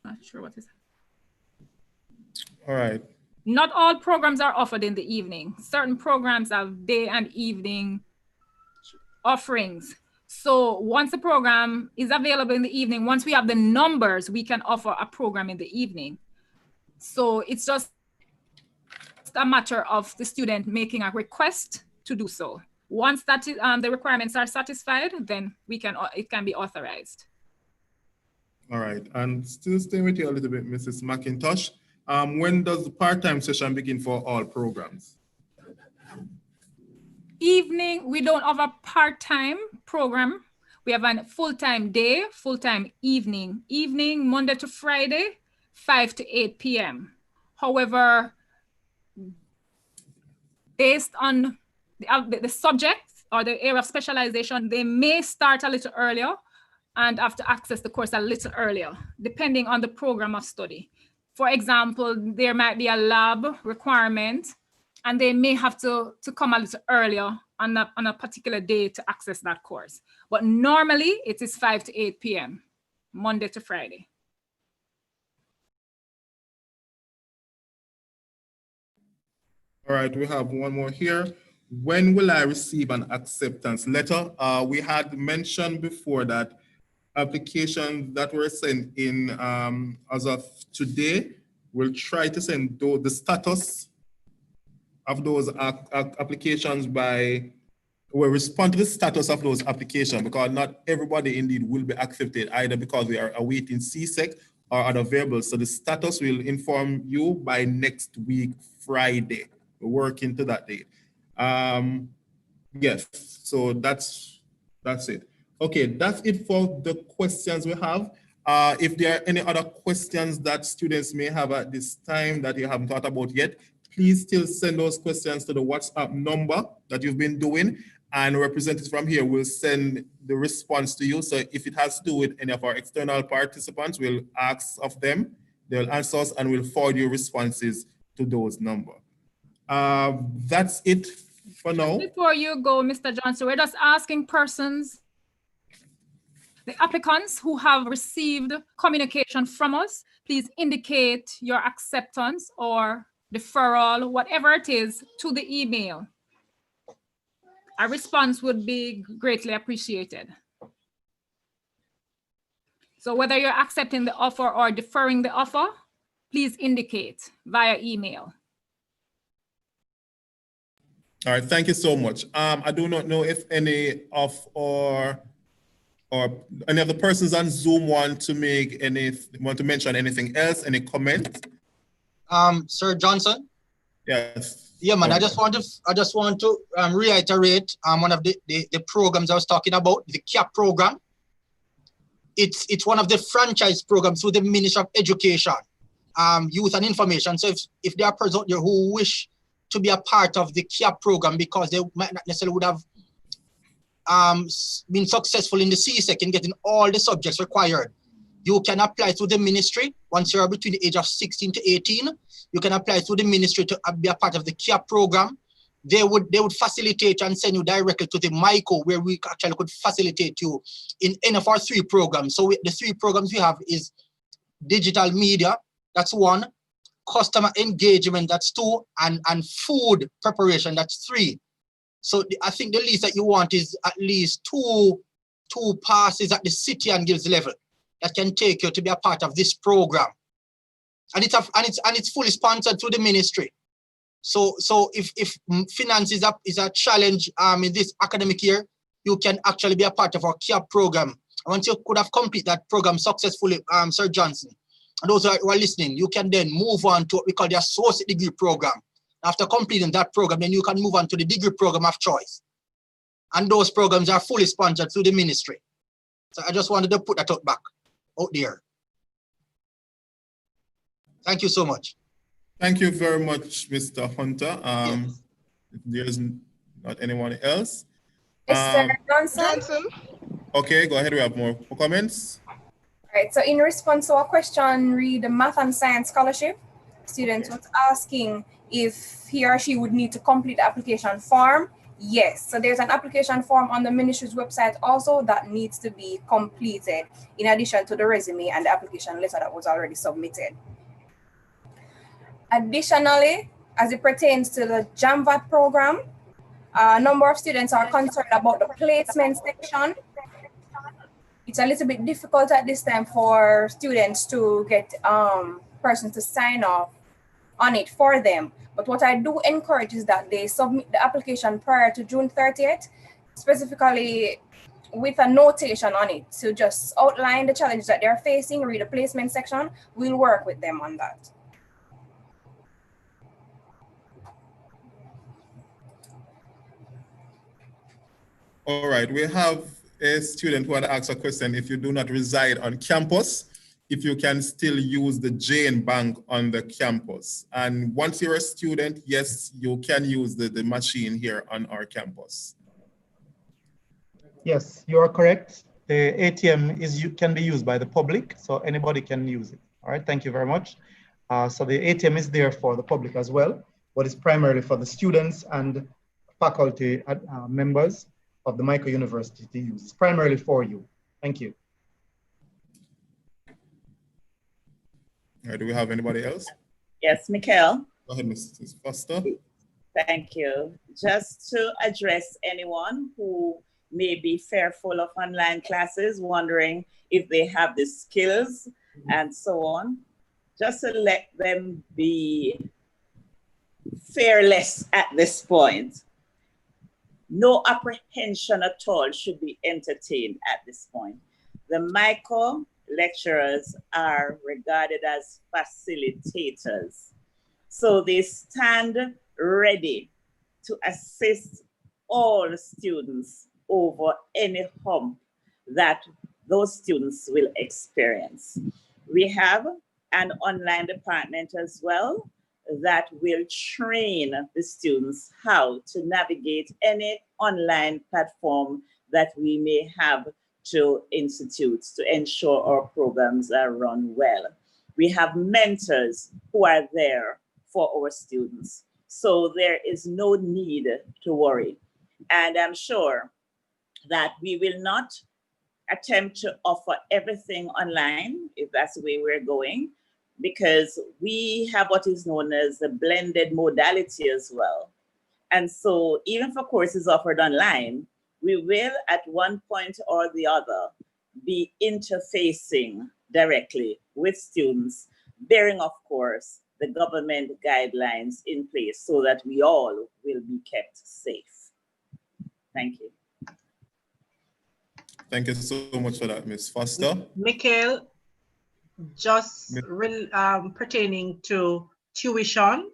not sure what is. All right. Not all programs are offered in the evening. Certain programs have day and evening offerings. So once a program is available in the evening, once we have the numbers, we can offer a program in the evening. So it's just a matter of the student making a request to do so. Once that the requirements are satisfied, then it can be authorized. All right, and still staying with you a little bit, Mrs. McIntosh. When does the part-time session begin for all programs? Evening, we don't have a part-time program. We have a full-time day, full-time evening. Evening, Monday to Friday, 5 to 8 p.m. However, based on the subject or the area of specialization, they may start a little earlier and have to access the course a little earlier, depending on the program of study. For example, there might be a lab requirement, and they may have to come a little earlier on a particular day to access that course. But normally, it is 5 to 8 p.m., Monday to Friday. All right, we have one more here. When will I receive an acceptance letter? We had mentioned before that applications that were sent in as of today, we'll try to send the status of those applications we'll respond to the status of those applications, because not everybody indeed will be accepted, either because we are awaiting CSEC or other variables. So the status will inform you by next week, Friday. We're working to that date. Yes, so that's it. Okay, that's it for the questions we have. If there are any other questions that students may have at this time that you haven't thought about yet, please still send those questions to the WhatsApp number that you've been doing, and representatives from here will send the response to you. So if it has to do with any of our external participants, we'll ask of them, they'll answer us, and we'll forward your responses to those numbers. That's it for now. Before you go, Mr. Johnson, we're just asking persons, the applicants who have received communication from us, please indicate your acceptance or deferral, whatever it is, to the email. A response would be greatly appreciated. So whether you're accepting the offer or deferring the offer, please indicate via email. All right, thank you so much. I do not know if any of or any of the persons on Zoom want to mention anything else, any comment? Sir Johnson? Yes. Yeah, man, I just want to reiterate one of the programs I was talking about, the CAP program. It's one of the franchise programs with the Ministry of Education, Youth and Information. So if there are persons out there who wish to be a part of the CAP program because they might not necessarily would have been successful in the CSEC in getting all the subjects required, you can apply through the ministry. Once you're between the age of 16 to 18, you can apply through the ministry to be a part of the CAP program. They would facilitate and send you directly to the Mico, where we actually could facilitate you in any of our 3 programs. So the 3 programs we have is digital media, that's 1, customer engagement, that's 2, and food preparation, that's 3. So I think the least that you want is at least two passes at the city and guilds level that can take you to be a part of this program. and it's fully sponsored through the ministry. So if finance is a challenge in this academic year, you can actually be a part of our CAP program. And once you could have completed that program successfully, Sir Johnson, and those who are listening, you can then move on to what we call the associate degree program. After completing that program, then you can move on to the degree program of choice. And those programs are fully sponsored through the ministry. So I just wanted to put that out there. Thank you so much. Thank you very much, Mr. Hunter. Yes. If there's not anyone else. Mr. Johnson? Okay, go ahead. We have more comments. All right, so in response to our question, read the Math and Science Scholarship, student was asking if he or she would need to complete the application form. Yes, so there's an application form on the ministry's website also that needs to be completed in addition to the resume and the application letter that was already submitted. Additionally, as it pertains to the JAMVAT program, a number of students are concerned about the placement section. It's a little bit difficult at this time for students to get persons to sign off on it for them. But what I do encourage is that they submit the application prior to June 30th, specifically with a notation on it. So just outline the challenges that they're facing, read the placement section. We'll work with them on that. All right, we have a student who had asked a question. If you do not reside on campus, if you can still use the Jane Bank on the campus. And once you're a student, yes, you can use the machine here on our campus. Yes, you are correct. The ATM can be used by the public, so anybody can use it. All right, thank you very much. So the ATM is there for the public as well, but it's primarily for the students and faculty members of the Mico University to use. It's primarily for you. Thank you. Do we have anybody else? Yes, Mikhail. Go ahead, Mrs. Foster. Thank you. Just to address anyone who may be fearful of online classes, wondering if they have the skills and so on, just to let them be fearless at this point. No apprehension at all should be entertained at this point. The Mico lecturers are regarded as facilitators. So they stand ready to assist all students over any hump that those students will experience. We have an online department as well that will train the students how to navigate any online platform that we may have to institutes to ensure our programs are run well. We have mentors who are there for our students. So there is no need to worry. And I'm sure that we will not attempt to offer everything online, if that's the way we're going, because we have what is known as the blended modality as well. And so even for courses offered online, we will at one point or the other be interfacing directly with students, bearing of course the government guidelines in place so that we all will be kept safe. Thank you. Thank you so much for that, Ms. Foster. Mikhail, just pertaining to tuition,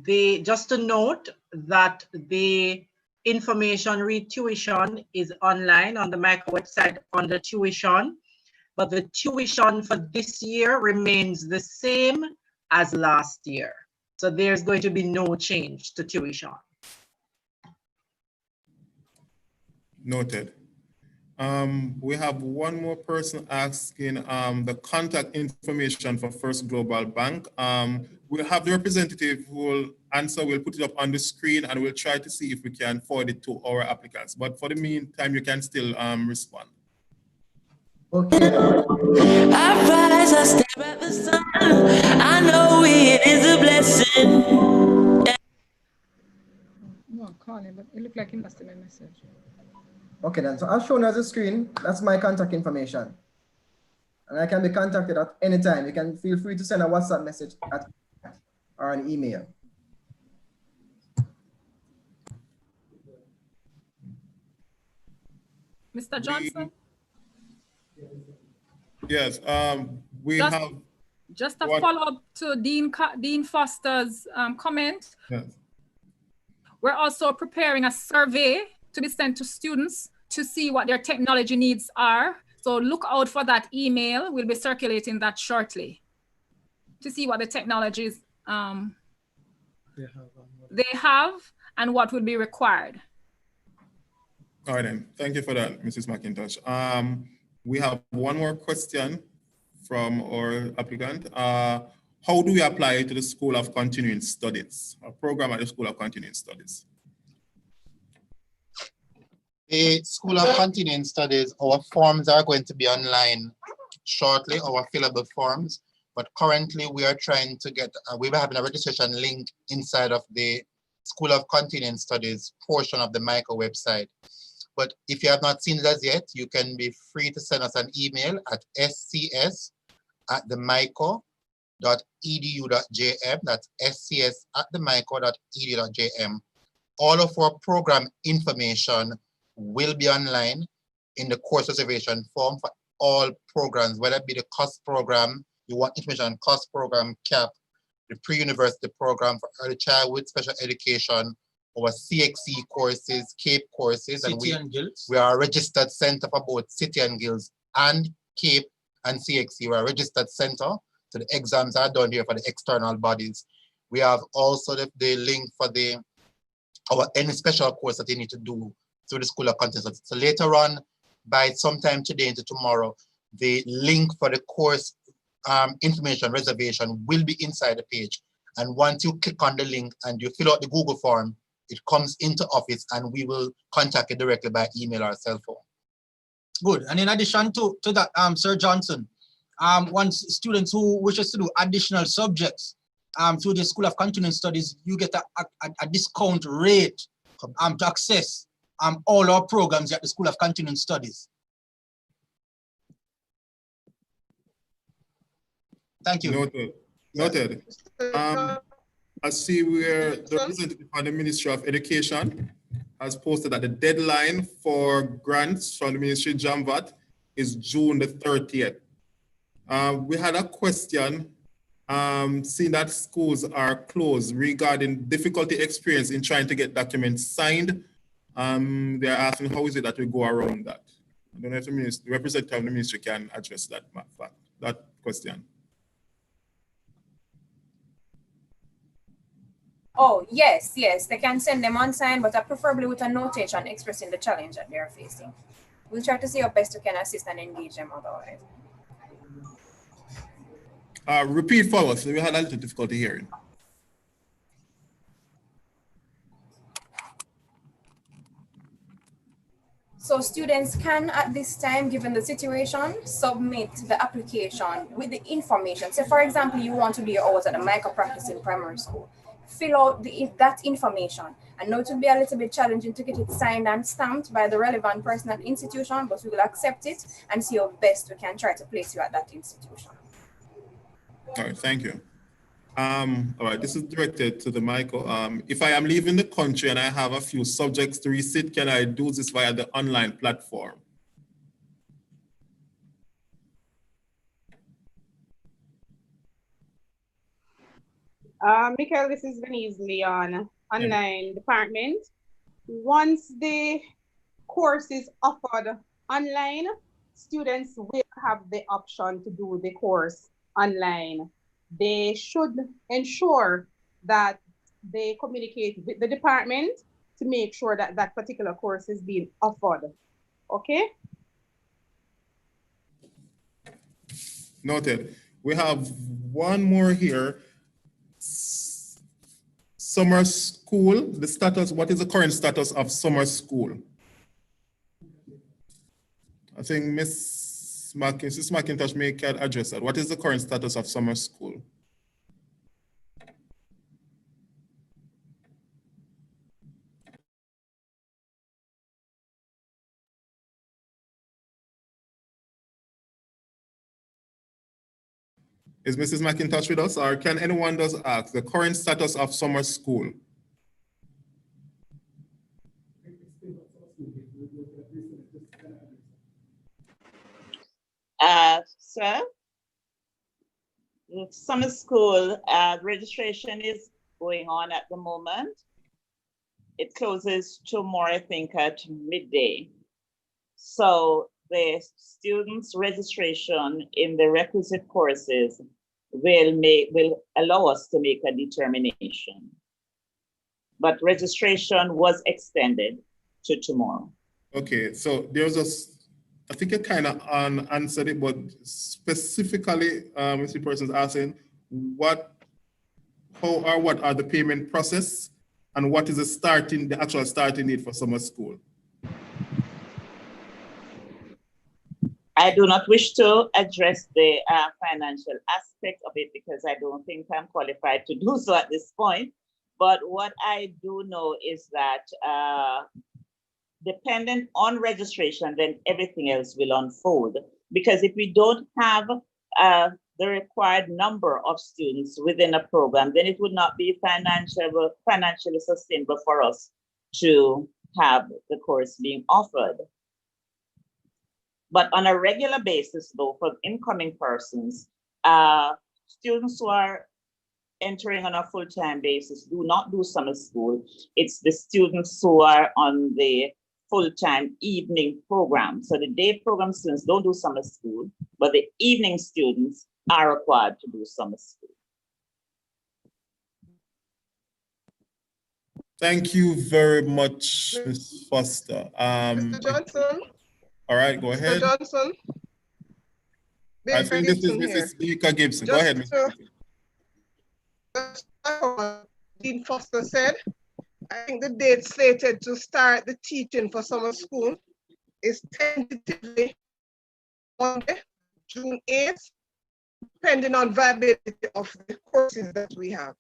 just to note that the information read tuition is online on the Mico website under tuition, but the tuition for this year remains the same as last year. So there's going to be no change to tuition. Noted. We have one more person asking the contact information for First Global Bank. We'll have the representative who will answer. We'll put it up on the screen and we'll try to see if we can forward it to our applicants. But for the meantime, you can still respond. Okay. I rise, I stare at the sun. I know it is a blessing. No, I'm calling, but it looked like he must have been a message. Okay then, so as shown as the screen, that's my contact information. and I can be contacted at any time. You can feel free to send a WhatsApp message or an email. Mr. Johnson? Yes, we just, have... Just a follow-up to Dean Foster's comment. Yes. We're also preparing a survey to be sent to students to see what their technology needs are. So look out for that email. We'll be circulating that shortly to see what the technologies they have and what would be required. All right, then. Thank you for that, Mrs. McIntosh. We have one more question from our applicant. How do we apply to the School of Continuing Studies, a program at the School of Continuing Studies? The School of Continuing Studies, our forms are going to be online shortly, our fillable forms, but currently we are trying to get, we're having a registration link inside of the School of Continuing Studies portion of the Mico website. But if you have not seen it as yet, you can be free to send us an email at scs@themico.edu.jm. That's scs@themico.edu.jm. All of our program information will be online in the course reservation form for all programs, whether it be the cost program, you want information on cost program, CAP, the pre-university program for early childhood, special education, our CXC courses, CAPE courses, and we are a registered center for both City and Guilds and CAPE and CXC. We are a registered center, so the exams are done here for the external bodies. We have also the link for any special course that you need to do through the School of Continuing. So later on, by sometime today into tomorrow, the link for the course information reservation will be inside the page. And once you click on the link and you fill out the Google form, it comes into office and we will contact you directly by email or cell phone. Good. And in addition to that, Sir Johnson, once students who wishes to do additional subjects through the School of Continuing Studies, you get a discount rate to access all our programs at the School of Continuing Studies. Thank you. Noted. Noted. I see where the representative from the Ministry of Education has posted that the deadline for grants from the Ministry JAMVAT is June the 30th. We had a question, seeing that schools are closed regarding difficulty experienced in trying to get documents signed. They're asking how is it that we go around that? I don't know if the representative of the ministry can address that question. Oh, yes, they can send them unsigned, but preferably with a notation expressing the challenge that they are facing. We'll try to see how best we can assist and engage them otherwise. Repeat for us, we had a little difficulty hearing. So students can, at this time, given the situation, submit the application with the information. So for example, you want to do your hours at a Mico practice in primary school. Fill out that information. I know it will be a little bit challenging to get it signed and stamped by the relevant person at the institution, but we will accept it and see how best we can try to place you at that institution. All right, thank you. All right, this is directed to the Mico. If I am leaving the country and I have a few subjects to resit, can I do this via the online platform? Michael, this is Denise Leon, online department. Once the course is offered online, students will have the option to do the course online. They should ensure that they communicate with the department to make sure that that particular course is being offered. Okay? Noted. We have one more here. Summer school, the status, what is the current status of summer school? I think Mrs. McIntosh may can address that. What is the current status of summer school? Is Mrs. McIntosh with us, or can anyone just ask the current status of summer school? Sir, the summer school registration is going on at the moment. It closes tomorrow, I think, at midday. So the students' registration in the requisite courses will allow us to make a determination. But registration was extended to tomorrow. Okay, so there's a, I think you kind of answered it, but specifically, if the person's asking, what are the payment process, and what is the actual starting date for summer school? I do not wish to address the financial aspect of it because I don't think I'm qualified to do so at this point. But what I do know is that dependent on registration, then everything else will unfold. Because if we don't have the required number of students within a program, then it would not be financially sustainable for us to have the course being offered. But on a regular basis, though, for incoming persons, students who are entering on a full-time basis do not do summer school. It's the students who are on the full-time evening program. So the day program students don't do summer school, but the evening students are required to do summer school. Thank you very much, Ms. Foster. Mr. Johnson? All right, go ahead. Mr. Johnson? I think this is Mrs. Mika Gibson. Go ahead, Mr. Just like what Dean Foster said, I think the date slated to start the teaching for summer school is tentatively Monday, June 8th, depending on viability of the courses that we have.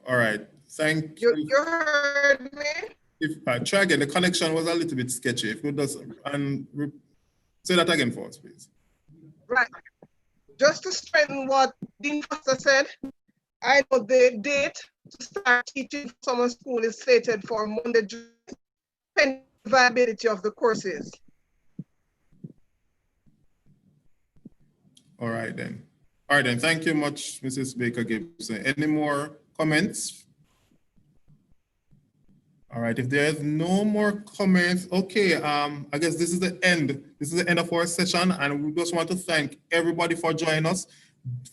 All right, thank you. You heard me? If try again, the connection was a little bit sketchy. If you just say that again for us, please. Right. Just to strengthen what Dean Foster said, I know the date to start teaching summer school is slated for Monday, June, pending viability of the courses. All right then. All right then. Thank you much, Mrs. Baker Gibson. Any more comments? All right, if there's no more comments, okay, I guess this is the end. This is the end of our session, and we just want to thank everybody for joining us,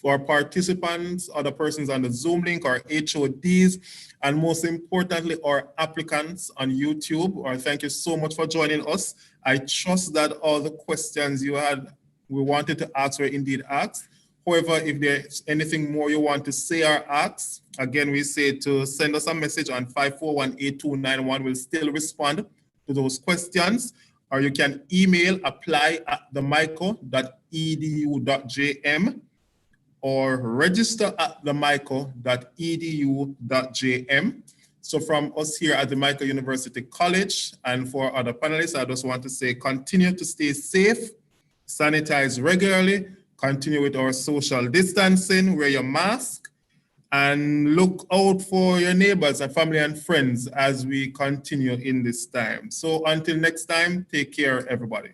for participants, other persons on the Zoom link, our HODs, and most importantly, our applicants on YouTube. Or thank you so much for joining us. I trust that all the questions we wanted to ask were indeed asked. However, if there's anything more you want to say or ask, again, we say to send us a message on 541-8291. We'll still respond to those questions. Or you can email apply@themico.edu.jm or register@themico.edu.jm. So from us here at the Mico University College and for other panelists, I just want to say continue to stay safe, sanitize regularly, continue with our social distancing, wear your mask, and look out for your neighbors and family and friends as we continue in this time. So until next time, take care, everybody.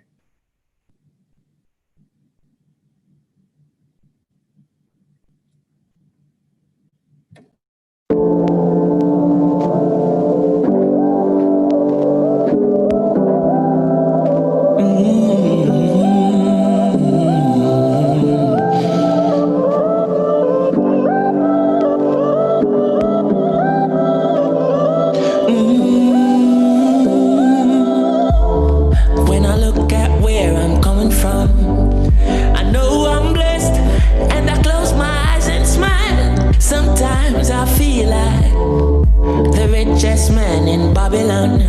Sometimes I feel like the richest man in Babylon.